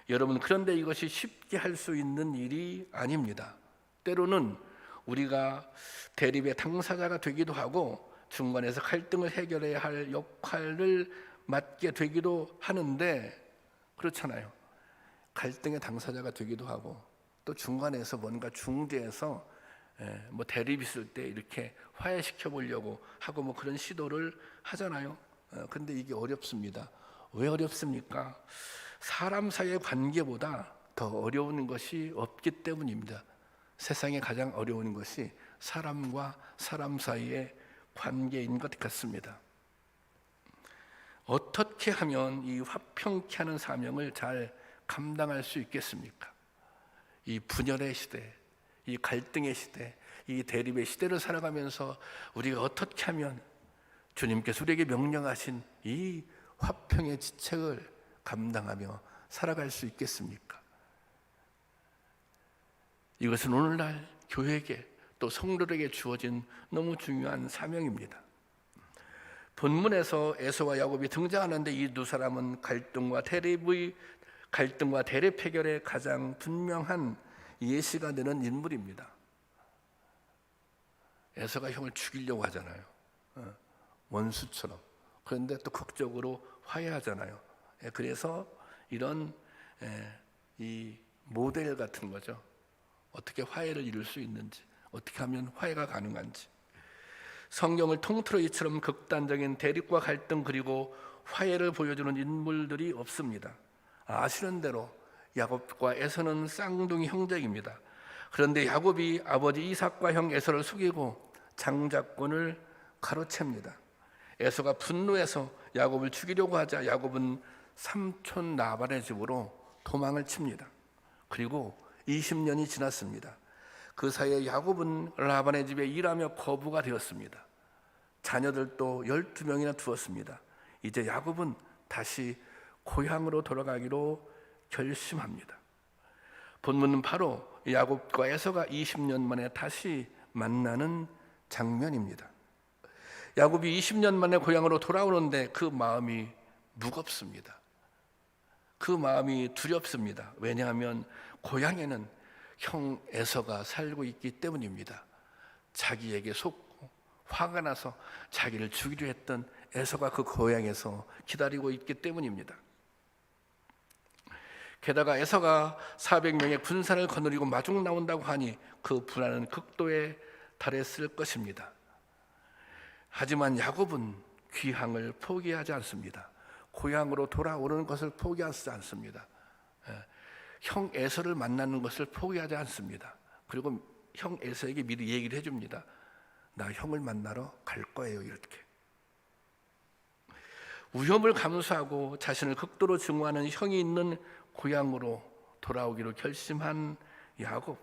여러분, 그런데 이것이 쉽게 할 수 있는 일이 아닙니다. 때로는 우리가 대립의 당사자가 되기도 하고 중간에서 갈등을 해결해야 할 역할을 맡게 되기도 하는데, 그렇잖아요. 갈등의 당사자가 되기도 하고 또 중간에서 뭔가 중재해서 뭐 대립 있을 때 이렇게 화해시켜 보려고 하고 뭐 그런 시도를 하잖아요. 근데 이게 어렵습니다. 왜 어렵습니까? 사람 사이의 관계보다 더 어려운 것이 없기 때문입니다. 세상에 가장 어려운 것이 사람과 사람 사이의 관계인 것 같습니다. 어떻게 하면 이 화평케 하는 사명을 잘 감당할 수 있겠습니까? 이 분열의 시대, 이 갈등의 시대, 이 대립의 시대를 살아가면서 우리가 어떻게 하면 주님께서 우리에게 명령하신 이 화평의 지책을 감당하며 살아갈 수 있겠습니까? 이것은 오늘날 교회에게 또 성도들에게 주어진 너무 중요한 사명입니다. 본문에서 에서와 야곱이 등장하는데 이 두 사람은 갈등과 대립 해결의 가장 분명한 예시가 되는 인물입니다. 에서가 형을 죽이려고 하잖아요. 원수처럼. 그런데 또 극적으로 화해하잖아요. 그래서 이런 이 모델 같은 거죠. 어떻게 화해를 이룰 수 있는지, 어떻게 하면 화해가 가능한지. 성경을 통틀어 이처럼 극단적인 대립과 갈등 그리고 화해를 보여주는 인물들이 없습니다. 아시는 대로 야곱과 에서는 쌍둥이 형제입니다. 그런데 야곱이 아버지 이삭과 형 에서를 속이고 장자권을 가로챕니다. 에서가 분노해서 야곱을 죽이려고 하자 야곱은 삼촌 라반의 집으로 도망을 칩니다. 그리고 20년이 지났습니다. 그 사이에 야곱은 라반의 집에 일하며 거부가 되었습니다. 자녀들도 12명이나 두었습니다. 이제 야곱은 다시 고향으로 돌아가기로 결심합니다. 본문은 바로 야곱과 에서가 20년 만에 다시 만나는 장면입니다. 야곱이 20년 만에 고향으로 돌아오는데 그 마음이 무겁습니다. 그 마음이 두렵습니다. 왜냐하면 고향에는 형 에서가 살고 있기 때문입니다. 자기에게 속고 화가 나서 자기를 죽이려 했던 에서가 그 고향에서 기다리고 있기 때문입니다. 게다가 에서가 400명의 군사를 거느리고 마중 나온다고 하니 그 불안은 극도에 달했을 것입니다. 하지만 야곱은 귀향을 포기하지 않습니다. 고향으로 돌아오는 것을 포기하지 않습니다. 형 에서를 만나는 것을 포기하지 않습니다. 그리고 형 에서에게 미리 얘기를 해줍니다. 나 형을 만나러 갈 거예요. 이렇게 위험을 감수하고 자신을 극도로 증오하는 형이 있는 고향으로 돌아오기로 결심한 야곱.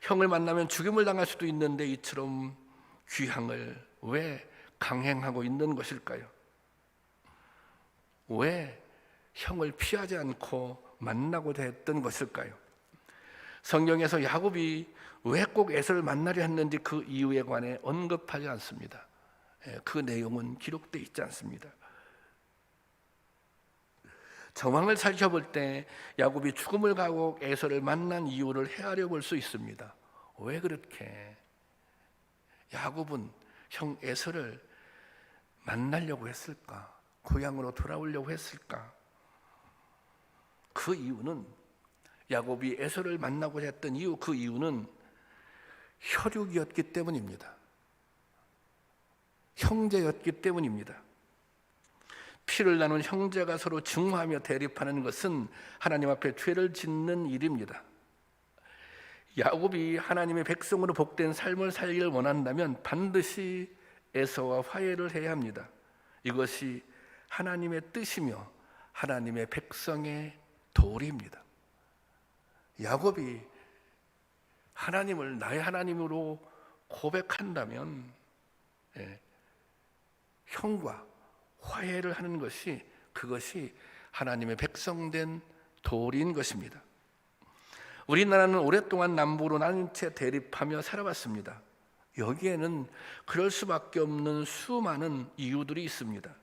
형을 만나면 죽임을 당할 수도 있는데 이처럼 귀향을 왜 강행하고 있는 것일까요? 왜 형을 피하지 않고 만나고자 했던 것일까요? 성경에서 야곱이 왜 꼭 에서를 만나려 했는지 그 이유에 관해 언급하지 않습니다. 그 내용은 기록되어 있지 않습니다. 정황을 살펴볼 때 야곱이 죽음을 가고 에서를 만난 이유를 헤아려 볼 수 있습니다. 왜 그렇게 야곱은 형 에서를 만나려고 했을까? 고향으로 돌아오려고 했을까? 그 이유는 야곱이 에서를 만나고자 했던 이유, 그 이유는 혈육이었기 때문입니다. 형제였기 때문입니다. 피를 나눈 형제가 서로 증오하며 대립하는 것은 하나님 앞에 죄를 짓는 일입니다. 야곱이 하나님의 백성으로 복된 삶을 살기를 원한다면 반드시 에서와 화해를 해야 합니다. 이것이 하나님의 뜻이며 하나님의 백성의 도리입니다. 야곱이 하나님을 나의 하나님으로 고백한다면 형과 화해를 하는 것이 그것이 하나님의 백성된 도리인 것입니다. 우리나라는 오랫동안 남북으로 나뉜 채 대립하며 살아왔습니다. 여기에는 그럴 수밖에 없는 수많은 이유들이 있습니다.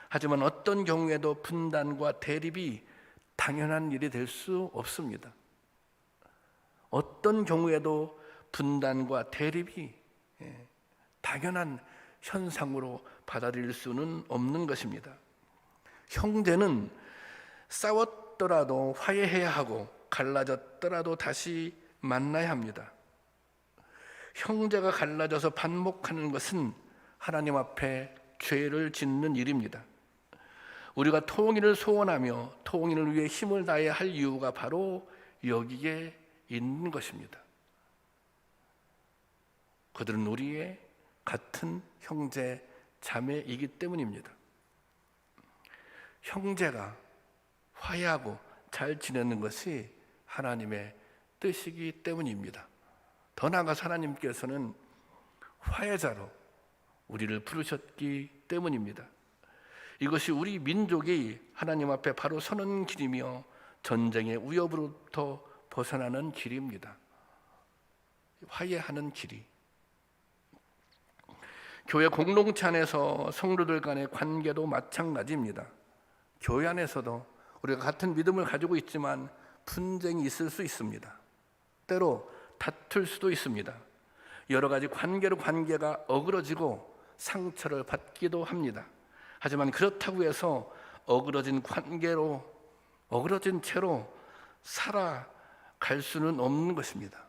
하지만 어떤 경우에도 분단과 대립이 당연한 일이 될 수 없습니다. 어떤 경우에도 분단과 대립이 당연한 현상으로 받아들일 수는 없는 것입니다. 형제는 싸웠더라도 화해해야 하고 갈라졌더라도 다시 만나야 합니다. 형제가 갈라져서 반목하는 것은 하나님 앞에 죄를 짓는 일입니다. 우리가 통일을 소원하며 통일을 위해 힘을 다해야 할 이유가 바로 여기에 있는 것입니다. 그들은 우리의 같은 형제 자매이기 때문입니다. 형제가 화해하고 잘 지내는 것이 하나님의 뜻이기 때문입니다. 더 나아가서 하나님께서는 화해자로 우리를 부르셨기 때문입니다. 이것이 우리 민족이 하나님 앞에 바로 서는 길이며 전쟁의 위협으로부터 벗어나는 길입니다. 화해하는 길이. 교회 공동체 안에서 성도들 간의 관계도 마찬가지입니다. 교회 안에서도 우리가 같은 믿음을 가지고 있지만 분쟁이 있을 수 있습니다. 때로 다툴 수도 있습니다. 여러 가지 관계로 관계가 어그러지고 상처를 받기도 합니다. 하지만 그렇다고 해서 어그러진 관계로 어그러진 채로 살아갈 수는 없는 것입니다.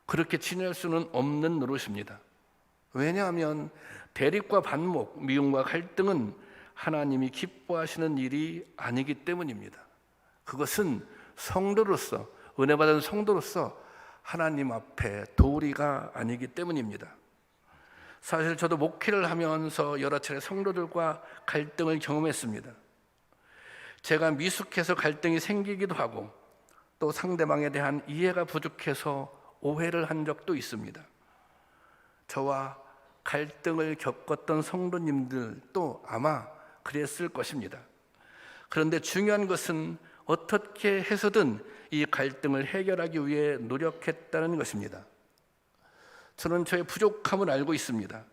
그렇게 지낼 수는 없는 노릇입니다. 왜냐하면 대립과 반목, 미움과 갈등은 하나님이 기뻐하시는 일이 아니기 때문입니다. 그것은 성도로서, 은혜 받은 성도로서 하나님 앞에 도리가 아니기 때문입니다. 사실 저도 목회를 하면서 여러 차례 성도들과 갈등을 경험했습니다. 제가 미숙해서 갈등이 생기기도 하고 또 상대방에 대한 이해가 부족해서 오해를 한 적도 있습니다. 저와 갈등을 겪었던 성도님들도 아마 그랬을 것입니다. 그런데 중요한 것은 어떻게 해서든 이 갈등을 해결하기 위해 노력했다는 것입니다. 저는 저의 부족함을 알고 있습니다.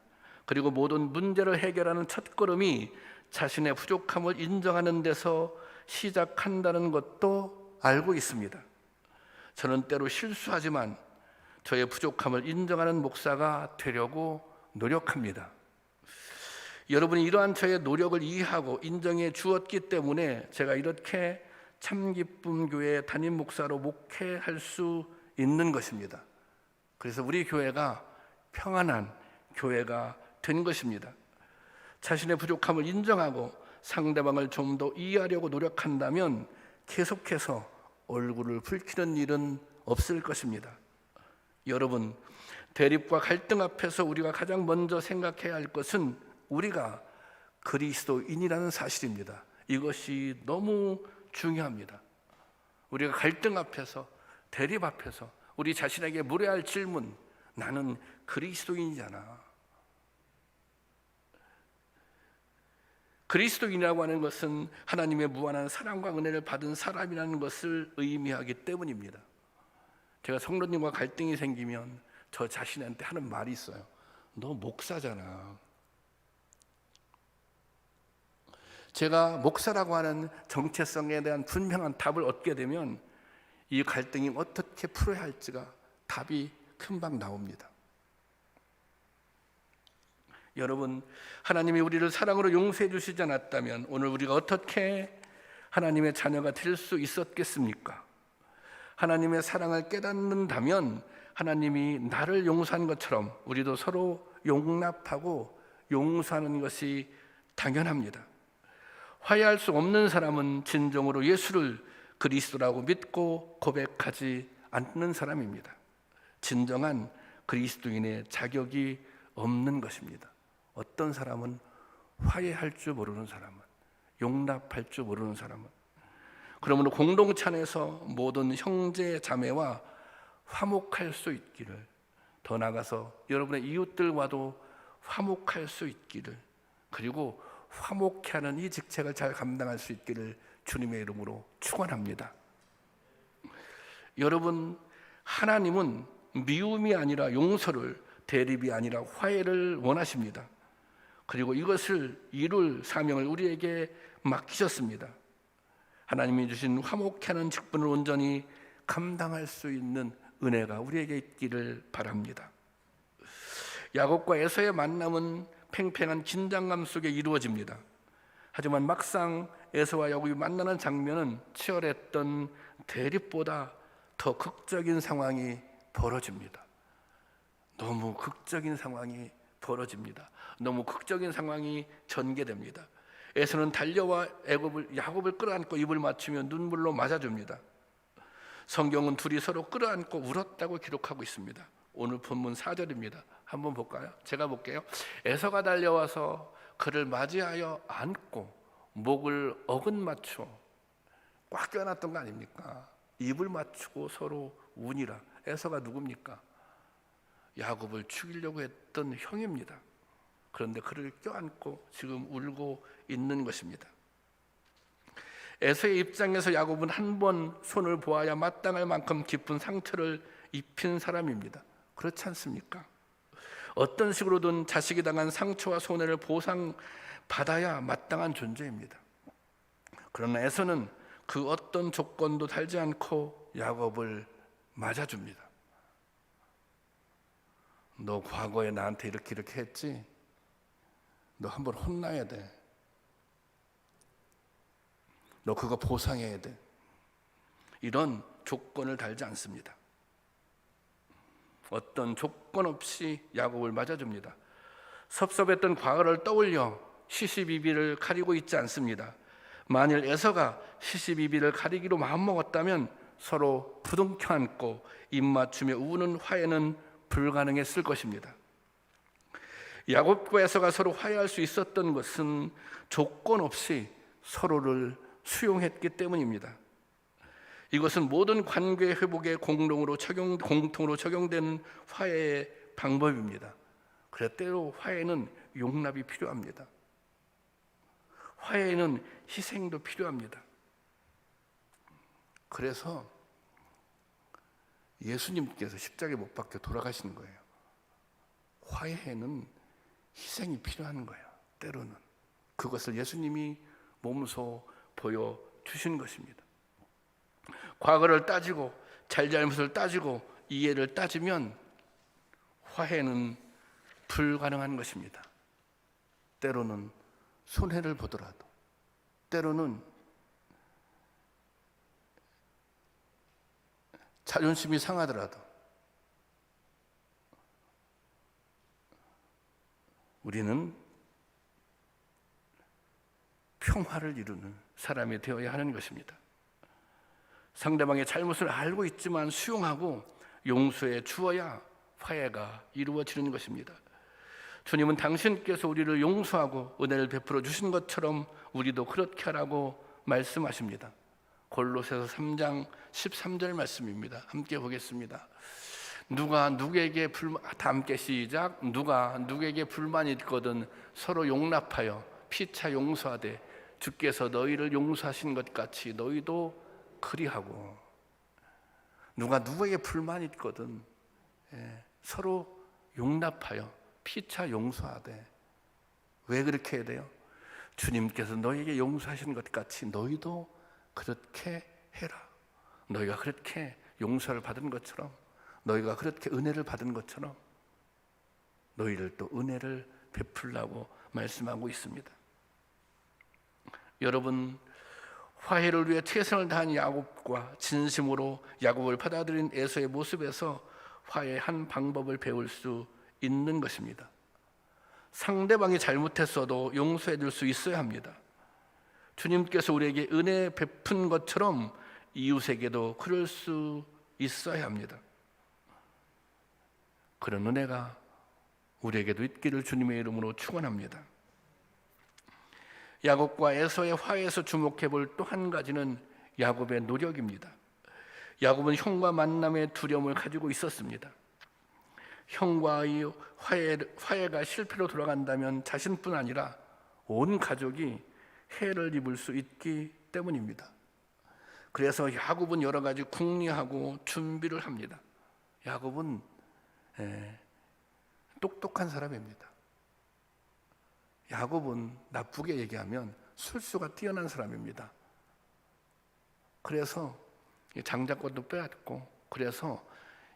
그리고 모든 문제를 해결하는 첫걸음이 자신의 부족함을 인정하는 데서 시작한다는 것도 알고 있습니다. 저는 때로 실수하지만 저의 부족함을 인정하는 목사가 되려고 노력합니다. 여러분이 이러한 저의 노력을 이해하고 인정해 주었기 때문에 제가 이렇게 참기쁨 교회 담임 목사로 목회할 수 있는 것입니다. 그래서 우리 교회가 평안한 교회가 된 것입니다. 자신의 부족함을 인정하고 상대방을 좀 더 이해하려고 노력한다면 계속해서 얼굴을 붉히는 일은 없을 것입니다. 여러분, 대립과 갈등 앞에서 우리가 가장 먼저 생각해야 할 것은 우리가 그리스도인이라는 사실입니다. 이것이 너무 중요합니다. 우리가 갈등 앞에서, 대립 앞에서 우리 자신에게 물어야 할 질문, 나는 그리스도인이잖아. 그리스도인이라고 하는 것은 하나님의 무한한 사랑과 은혜를 받은 사람이라는 것을 의미하기 때문입니다. 제가 성도님과 갈등이 생기면 저 자신한테 하는 말이 있어요. 너 목사잖아. 제가 목사라고 하는 정체성에 대한 분명한 답을 얻게 되면 이 갈등이 어떻게 풀어야 할지가 답이 금방 나옵니다. 여러분, 하나님이 우리를 사랑으로 용서해 주시지 않았다면 오늘 우리가 어떻게 하나님의 자녀가 될 수 있었겠습니까? 하나님의 사랑을 깨닫는다면 하나님이 나를 용서한 것처럼 우리도 서로 용납하고 용서하는 것이 당연합니다. 화해할 수 없는 사람은 진정으로 예수를 그리스도라고 믿고 고백하지 않는 사람입니다. 진정한 그리스도인의 자격이 없는 것입니다. 어떤 사람은 화해할 줄 모르는 사람은, 용납할 줄 모르는 사람은, 그러므로 공동체 안에서 모든 형제 자매와 화목할 수 있기를, 더 나아가서 여러분의 이웃들과도 화목할 수 있기를, 그리고 화목케 하는 이 직책을 잘 감당할 수 있기를 주님의 이름으로 축원합니다. 여러분, 하나님은 미움이 아니라 용서를, 대립이 아니라 화해를 원하십니다. 그리고 이것을 이룰 사명을 우리에게 맡기셨습니다. 하나님이 주신 화목케 하는 직분을 온전히 감당할 수 있는 은혜가 우리에게 있기를 바랍니다. 야곱과 에서의 만남은 팽팽한 긴장감 속에 이루어집니다. 하지만 막상 에서와 야곱이 만나는 장면은 치열했던 대립보다 더 극적인 상황이 벌어집니다. 너무 극적인 상황이 벌어집니다. 너무 극적인 상황이 전개됩니다. 에서는 달려와 야곱을 끌어안고 입을 맞추며 눈물로 맞아줍니다. 성경은 둘이 서로 끌어안고 울었다고 기록하고 있습니다. 오늘 본문 4절입니다. 한번 볼까요? 제가 볼게요. 에서가 달려와서 그를 맞이하여 안고 목을 어긋맞춰 꽉 껴안았던 거 아닙니까? 입을 맞추고 서로 우니라. 에서가 누굽니까? 야곱을 죽이려고 했던 형입니다. 그런데 그를 껴안고 지금 울고 있는 것입니다. 에서의 입장에서 야곱은 한 번 손을 보아야 마땅할 만큼 깊은 상처를 입힌 사람입니다. 그렇지 않습니까? 어떤 식으로든 자식이 당한 상처와 손해를 보상받아야 마땅한 존재입니다. 그러나 에서는 그 어떤 조건도 달지 않고 야곱을 맞아줍니다. 너 과거에 나한테 이렇게 했지? 너 한번 혼나야 돼. 너 그거 보상해야 돼. 이런 조건을 달지 않습니다. 어떤 조건 없이 야곱을 맞아줍니다. 섭섭했던 과거를 떠올려 시시비비를 가리고 있지 않습니다. 만일 에서가 시시비비를 가리기로 마음먹었다면 서로 부둥켜 안고 입 맞추며 우는 화해는 불가능했을 것입니다. 야곱과 에서가 서로 화해할 수 있었던 것은 조건 없이 서로를 수용했기 때문입니다. 이것은 모든 관계 회복에 공통으로 적용되는 화해의 방법입니다. 그래서 때로 화해는 용납이 필요합니다. 화해에는 희생도 필요합니다. 그래서 예수님께서 십자가에 못 박혀 돌아가시는 거예요. 화해에는 희생이 필요한 거예요. 때로는 그것을 예수님이 몸소 보여주신 것입니다. 과거를 따지고 잘잘못을 따지고 이해를 따지면 화해는 불가능한 것입니다. 때로는 손해를 보더라도, 때로는 자존심이 상하더라도 우리는 평화를 이루는 사람이 되어야 하는 것입니다. 상대방의 잘못을 알고 있지만 수용하고 용서해 주어야 화해가 이루어지는 것입니다. 주님은 당신께서 우리를 용서하고 은혜를 베풀어 주신 것처럼 우리도 그렇게 하라고 말씀하십니다. 골로새서 3장 13절 말씀입니다. 함께 보겠습니다. 누가 누구에게 다 함께 시작. 누가 누구에게 불만이 있거든 서로 용납하여 피차 용서하되 주께서 너희를 용서하신 것 같이 너희도 그리하고. 누가 누구에게 불만이 있거든 서로 용납하여 피차 용서하되. 왜 그렇게 해야 돼요? 주님께서 너희에게 용서하신 것 같이 너희도 그렇게 해라. 너희가 그렇게 용서를 받은 것처럼, 너희가 그렇게 은혜를 받은 것처럼 너희를 또 은혜를 베풀라고 말씀하고 있습니다. 여러분, 화해를 위해 최선을 다한 야곱과 진심으로 야곱을 받아들인 에서의 모습에서 화해의 한 방법을 배울 수 있는 것입니다. 상대방이 잘못했어도 용서해 줄 수 있어야 합니다. 주님께서 우리에게 은혜 베푼 것처럼 이웃에게도 그럴 수 있어야 합니다. 그런 은혜가 우리에게도 있기를 주님의 이름으로 축원합니다. 야곱과 에서의 화해에서 주목해 볼 또 한 가지는 야곱의 노력입니다. 야곱은 형과 만남의 두려움을 가지고 있었습니다. 형과의 화해가 실패로 돌아간다면 자신뿐 아니라 온 가족이 해를 입을 수 있기 때문입니다. 그래서 야곱은 여러 가지 궁리하고 준비를 합니다. 야곱은 똑똑한 사람입니다. 야곱은 나쁘게 얘기하면 술수가 뛰어난 사람입니다. 그래서 장자권도 빼앗고, 그래서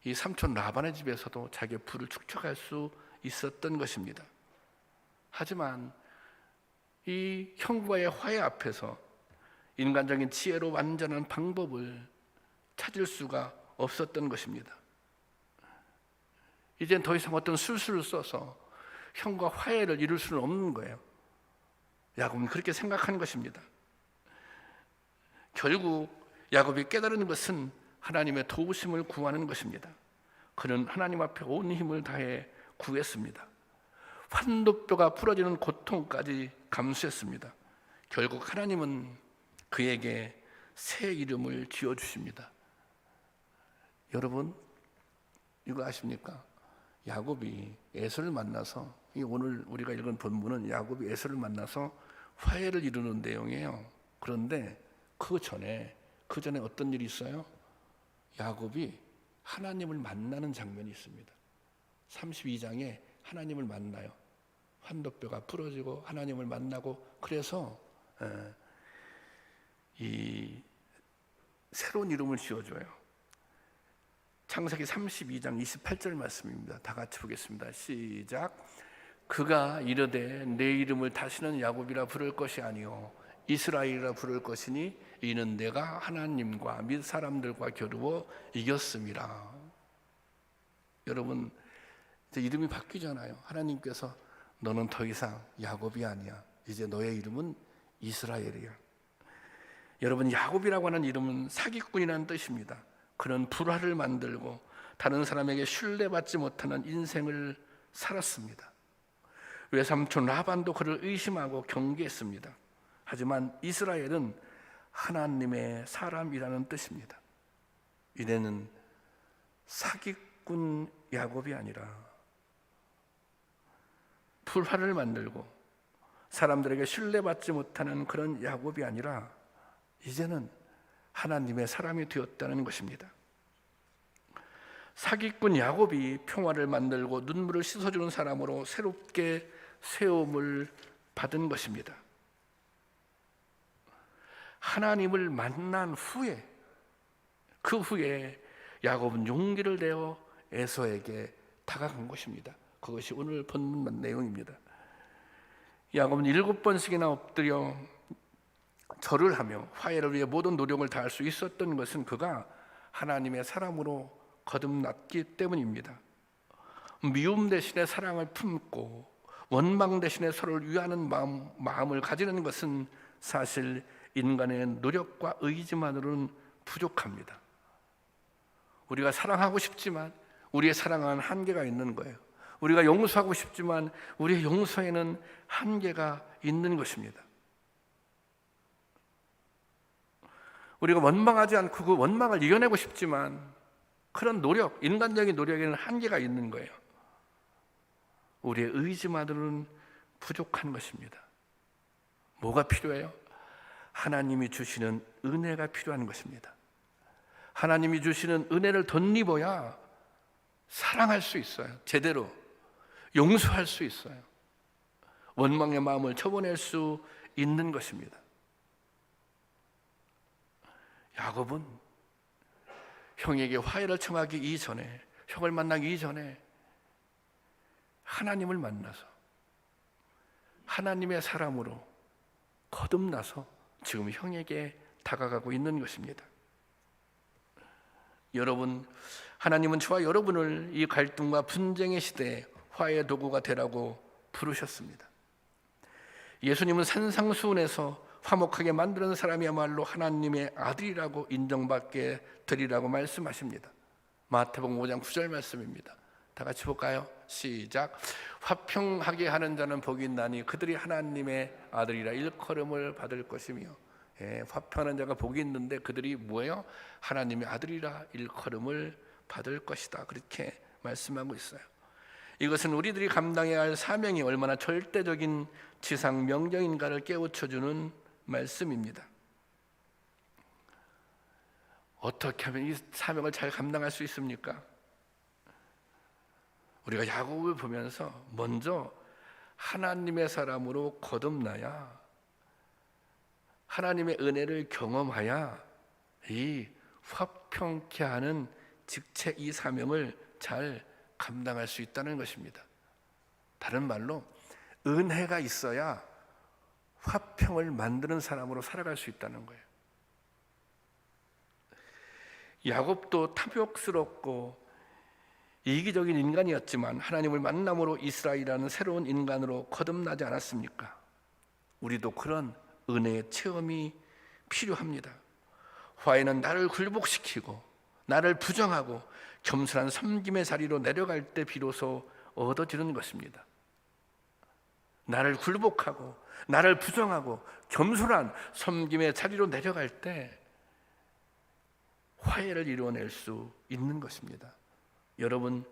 이 삼촌 라반의 집에서도 자기의 부를 축적할 수 있었던 것입니다. 하지만 이 형과의 화해 앞에서 인간적인 지혜로 완전한 방법을 찾을 수가 없었던 것입니다. 이젠 더 이상 어떤 술수를 써서 형과 화해를 이룰 수는 없는 거예요. 야곱은 그렇게 생각한 것입니다. 결국 야곱이 깨달은 것은 하나님의 도우심을 구하는 것입니다. 그는 하나님 앞에 온 힘을 다해 구했습니다. 환도뼈가 부러지는 고통까지 감수했습니다. 결국 하나님은 그에게 새 이름을 지어주십니다. 여러분, 이거 아십니까? 야곱이 에서를 만나서, 오늘 우리가 읽은 본문은 야곱이 에서를 만나서 화해를 이루는 내용이에요. 그런데 그 전에 어떤 일이 있어요? 야곱이 하나님을 만나는 장면이 있습니다. 32장에 하나님을 만나요. 환도뼈가 부러지고 하나님을 만나고, 그래서 이 새로운 이름을 지어줘요. 창세기 32장 28절 말씀입니다. 다 같이 보겠습니다. 시작. 그가 이르되 내 이름을 다시는 야곱이라 부를 것이 아니요 이스라엘이라 부를 것이니 이는 내가 하나님과 및 사람들과 겨루어 이겼음이라. 여러분, 이제 이름이 바뀌잖아요. 하나님께서 너는 더 이상 야곱이 아니야, 이제 너의 이름은 이스라엘이야. 여러분, 야곱이라고 하는 이름은 사기꾼이라는 뜻입니다. 그는 불화를 만들고 다른 사람에게 신뢰받지 못하는 인생을 살았습니다. 외삼촌 라반도 그를 의심하고 경계했습니다. 하지만 이스라엘은 하나님의 사람이라는 뜻입니다. 이제는 사기꾼 야곱이 아니라 불화를 만들고 사람들에게 신뢰받지 못하는 그런 야곱이 아니라 이제는 하나님의 사람이 되었다는 것입니다. 사기꾼 야곱이 평화를 만들고 눈물을 씻어주는 사람으로 새롭게 세움을 받은 것입니다. 하나님을 만난 후에, 그 후에 야곱은 용기를 내어 에서에게 다가간 것입니다. 그것이 오늘 본문 내용입니다. 야곱은 7번씩이나 엎드려 절을 하며 화해를 위해 모든 노력을 다할 수 있었던 것은 그가 하나님의 사람으로 거듭났기 때문입니다. 미움 대신에 사랑을 품고 원망 대신에 서로를 위하는 마음을 가지는 것은 사실 인간의 노력과 의지만으로는 부족합니다. 우리가 사랑하고 싶지만 우리의 사랑은 한계가 있는 거예요. 우리가 용서하고 싶지만 우리의 용서에는 한계가 있는 것입니다. 우리가 원망하지 않고 그 원망을 이겨내고 싶지만 그런 노력, 인간적인 노력에는 한계가 있는 거예요. 우리의 의지만으로는 부족한 것입니다. 뭐가 필요해요? 하나님이 주시는 은혜가 필요한 것입니다. 하나님이 주시는 은혜를 덧입어야 사랑할 수 있어요. 제대로 용서할 수 있어요. 원망의 마음을 접어낼 수 있는 것입니다. 야곱은 형에게 화해를 청하기 이전에, 형을 만나기 이전에 하나님을 만나서 하나님의 사람으로 거듭나서 지금 형에게 다가가고 있는 것입니다. 여러분, 하나님은 저와 여러분을 이 갈등과 분쟁의 시대에 화해의 도구가 되라고 부르셨습니다. 예수님은 산상수훈에서 화목하게 만드는 사람이야말로 하나님의 아들이라고 인정받게 되리라고 말씀하십니다. 마태복음 5장 9절 말씀입니다. 다 같이 볼까요? 시작. 화평하게 하는 자는 복이 있나니 그들이 하나님의 아들이라 일컬음을 받을 것이며. 화평하는 자가 복이 있는데 그들이 뭐예요? 하나님의 아들이라 일컬음을 받을 것이다. 그렇게 말씀하고 있어요. 이것은 우리들이 감당해야 할 사명이 얼마나 절대적인 지상 명령인가를 깨우쳐주는 말씀입니다. 어떻게 하면 이 사명을 잘 감당할 수 있습니까? 우리가 야곱을 보면서 먼저 하나님의 사람으로 거듭나야, 하나님의 은혜를 경험하야 이 화평케 하는 직책, 이 사명을 잘 감당할 수 있다는 것입니다. 다른 말로 은혜가 있어야 화평을 만드는 사람으로 살아갈 수 있다는 거예요. 야곱도 탐욕스럽고 이기적인 인간이었지만 하나님을 만남으로 이스라엘이라는 새로운 인간으로 거듭나지 않았습니까? 우리도 그런 은혜의 체험이 필요합니다. 화해는 나를 굴복시키고 나를 부정하고 겸손한 섬김의 자리로 내려갈 때 비로소 얻어지는 것입니다. 나를 굴복하고 나를 부정하고 겸손한 섬김의 자리로 내려갈 때 화해를 이루어낼 수 있는 것입니다. 여러분,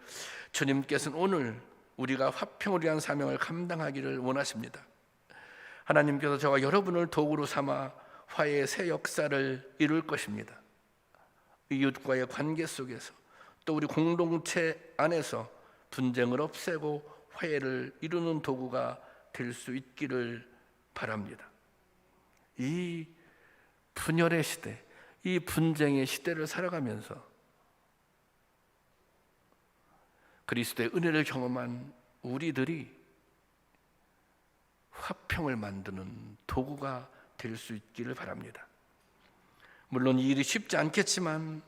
주님께서는 오늘 우리가 화평을 위한 사명을 감당하기를 원하십니다. 하나님께서 저와 여러분을 도구로 삼아 화해의 새 역사를 이룰 것입니다. 이웃과의 관계 속에서 또 우리 공동체 안에서 분쟁을 없애고 화해를 이루는 도구가 될 수 있기를 바랍니다. 이 분열의 시대, 이 분쟁의 시대를 살아가면서 그리스도의 은혜를 경험한 우리들이 화평을 만드는 도구가 될 수 있기를 바랍니다. 물론 이 일이 쉽지 않겠지만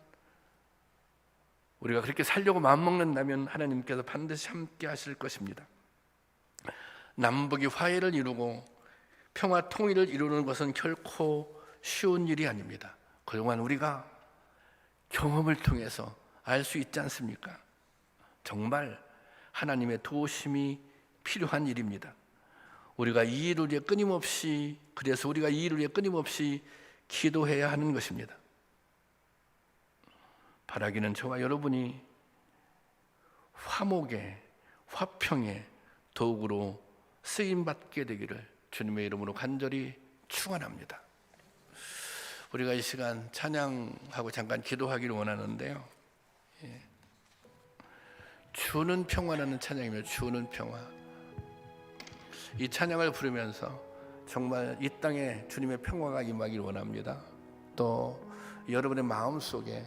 우리가 그렇게 살려고 마음먹는다면 하나님께서 반드시 함께 하실 것입니다. 남북이 화해를 이루고 평화 통일을 이루는 것은 결코 쉬운 일이 아닙니다. 그동안 우리가 경험을 통해서 알 수 있지 않습니까? 정말 하나님의 도우심이 필요한 일입니다. 우리가 이 일을 위해 끊임없이, 그래서 우리가 이 일을 위해 끊임없이 기도해야 하는 것입니다. 바라기는 저와 여러분이 화목에, 화평에 도구로 쓰임받게 되기를 주님의 이름으로 간절히 축원합니다. 우리가 이 시간 찬양하고 잠깐 기도하기를 원하는데요. 주는 평화라는 찬양이며 주는 평화. 이 찬양을 부르면서 정말 이 땅에 주님의 평화가 임하기를 원합니다. 또 여러분의 마음속에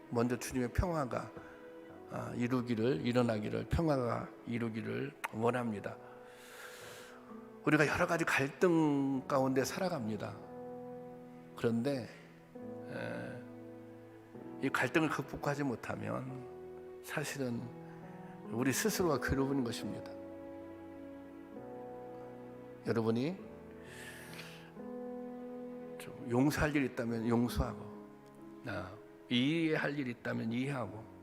먼저 주님의 평화가 일어나기를, 평화가 이루기를 원합니다. 우리가 여러 가지 갈등 가운데 살아갑니다. 그런데 이 갈등을 극복하지 못하면 사실은 우리 스스로가 괴로운 것입니다. 여러분이 좀 용서할 일이 있다면 용서하고, 이해할 일이 있다면 이해하고,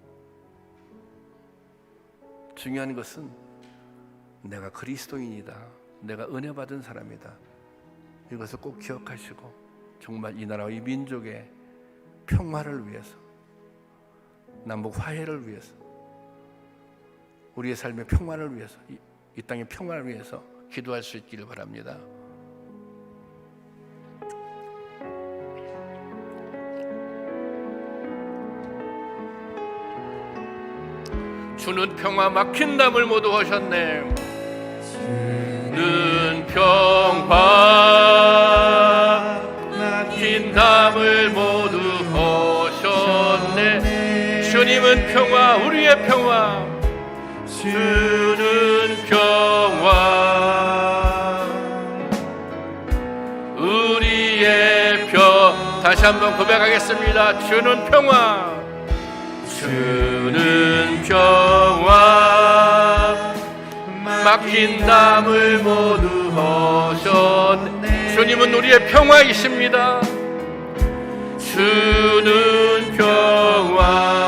중요한 것은 내가 그리스도인이다, 내가 은혜 받은 사람이다, 이것을 꼭 기억하시고 정말 이 나라와 이 민족의 평화를 위해서, 남북 화해를 위해서, 우리의 삶의 평화를 위해서, 이 땅의 평화를 위해서 기도할 수 있기를 바랍니다. 주는 평화 막힌 담을 모두 하셨네. 주는 평화 막힌 담을 모두 하셨네. 주님은 평화, 우리의 평화. 주는 평화, 우리의 평화. 다시 한번 고백하겠습니다. 주는 평화, 주는 평화 막힌 담을 모두 하셨네. 주님은 우리의 평화이십니다. 주는 평화,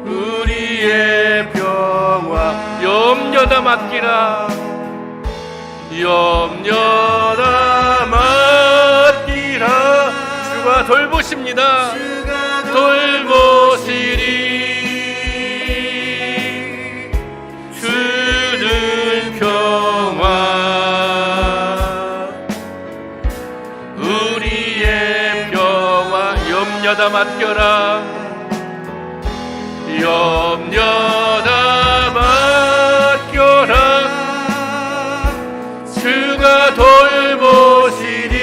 우리의 평화. 염려다 맡기라, 염려다 맡기라. 주가 돌보십니다. 돌보시리. 주는 평화, 우리의 평화. 염려다 맡겨라, 염려다 맡겨라. 주가 돌보시리.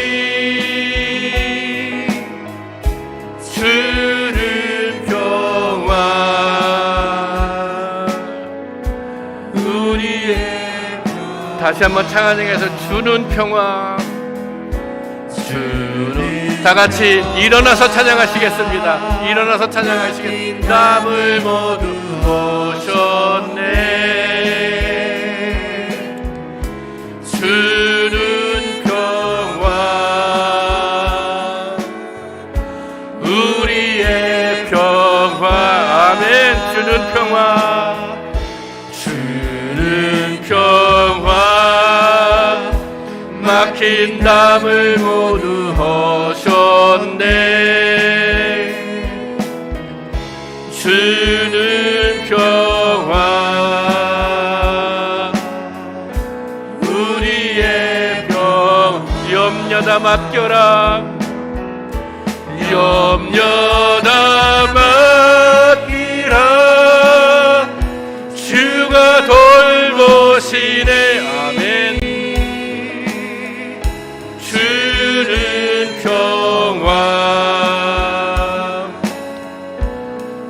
주는 평화, 우리의 평화. 다시 한번 찬양해서 주는 평화. 주는, 다 같이 일어나서 찬양하시겠습니다. 일어나서 찬양하시겠습니다. 담을 모두 오셨네. 주는 평화, 우리의 평화. 아멘. 주는 평화, 주는 평화 막힌 담을 모두 하셨네. 주는 평화, 우리의 평화. 염려다 맡겨라, 염려다 맡기라. 주가 돌보시네. 아멘. 주는 평화,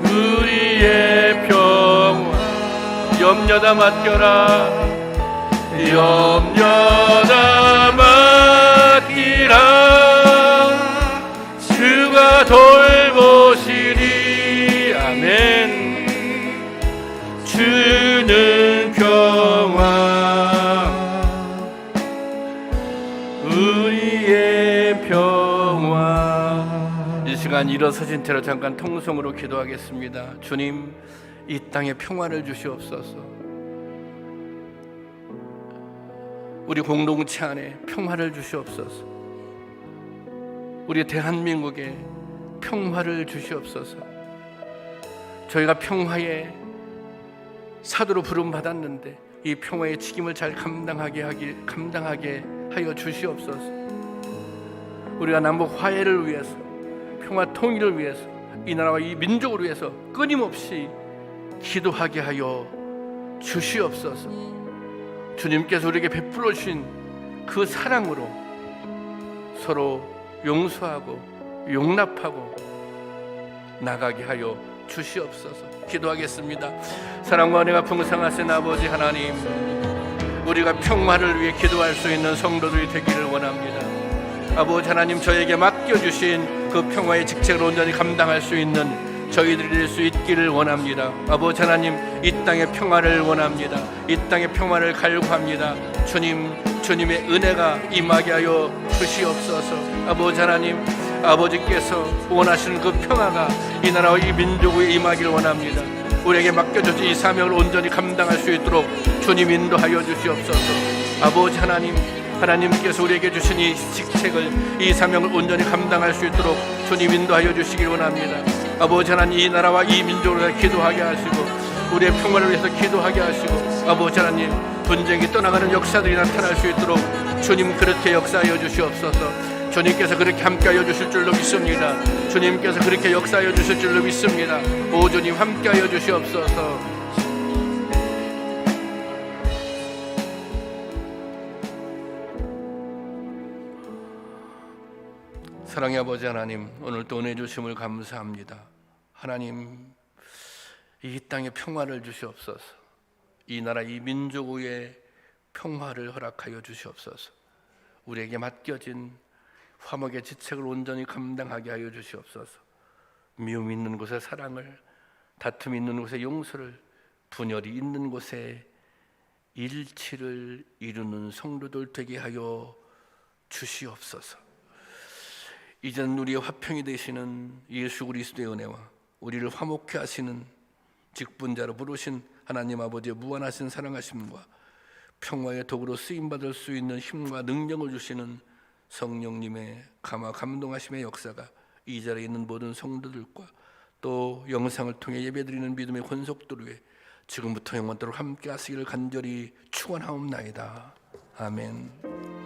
우리의 평화. 염려다 맡겨라, 염려다 맡기라. 주가 돌보시리. 아멘. 주는 평화. 우리의 평화. 이 시간 일어서신 채로 잠깐 통성으로 기도하겠습니다. 주님, 이 땅에 평화를 주시옵소서. 우리 공동체 안에 평화를 주시옵소서. 우리 대한민국에 평화를 주시옵소서. 저희가 평화의 사도로 부름받았는데 이 평화의 책임을 잘 감당하게 하여 주시옵소서. 우리가 남북 화해를 위해서, 평화 통일을 위해서, 이 나라와 이 민족을 위해서 끊임없이 기도하게 하여 주시옵소서. 주님께서 우리에게 베풀어 주신 그 사랑으로 서로 용서하고 용납하고 나가게 하여 주시옵소서. 기도하겠습니다. 사랑과 은혜가 풍성하신 아버지 하나님, 우리가 평화를 위해 기도할 수 있는 성도들이 되기를 원합니다. 아버지 하나님, 저에게 맡겨주신 그 평화의 직책을 온전히 감당할 수 있는 저희들이 될 수 있기를 원합니다. 아버지 하나님, 이 땅의 평화를 원합니다. 이 땅의 평화를 갈구합니다. 주님의 은혜가 임하게 하여 주시옵소서. 아버지 하나님, 아버지께서 원하시는 그 평화가 이 나라와 이 민족에 임하기를 원합니다. 우리에게 맡겨주신 이 사명을 온전히 감당할 수 있도록 주님 인도하여 주시옵소서. 아버지 하나님, 하나님께서 우리에게 주신 이 직책을, 이 사명을 온전히 감당할 수 있도록 주님 인도하여 주시길 원합니다. 아버지 하나님, 이 나라와 이 민족을 위해 기도하게 하시고 우리의 평화를 위해서 기도하게 하시고, 아버지 하나님, 분쟁이 떠나가는 역사들이 나타날 수 있도록 주님 그렇게 역사하여 주시옵소서. 주님께서 그렇게 함께하여 주실 줄로 믿습니다. 주님께서 그렇게 역사하여 주실 줄로 믿습니다. 오 주님, 함께하여 주시옵소서. 사랑의 아버지 하나님, 오늘 또 은혜 주심을 감사합니다. 하나님, 이 땅에 평화를 주시옵소서. 이 나라 이 민족 위에 평화를 허락하여 주시옵소서. 우리에게 맡겨진 화목의 지책을 온전히 감당하게 하여 주시옵소서. 미움 있는 곳에 사랑을, 다툼 있는 곳에 용서를, 분열이 있는 곳에 일치를 이루는 성도들 되게 하여 주시옵소서. 이제는 우리의 화평이 되시는 예수 그리스도의 은혜와 우리를 화목케 하시는 직분자로 부르신 하나님 아버지의 무한하신 사랑하심과 평화의 도구로 쓰임받을 수 있는 힘과 능력을 주시는 성령님의 감화 감동하심의 역사가 이 자리에 있는 모든 성도들과 또 영상을 통해 예배드리는 믿음의 권속들 위해 지금부터 영원토록 함께 하시기를 간절히 축원하옵나이다. 아멘.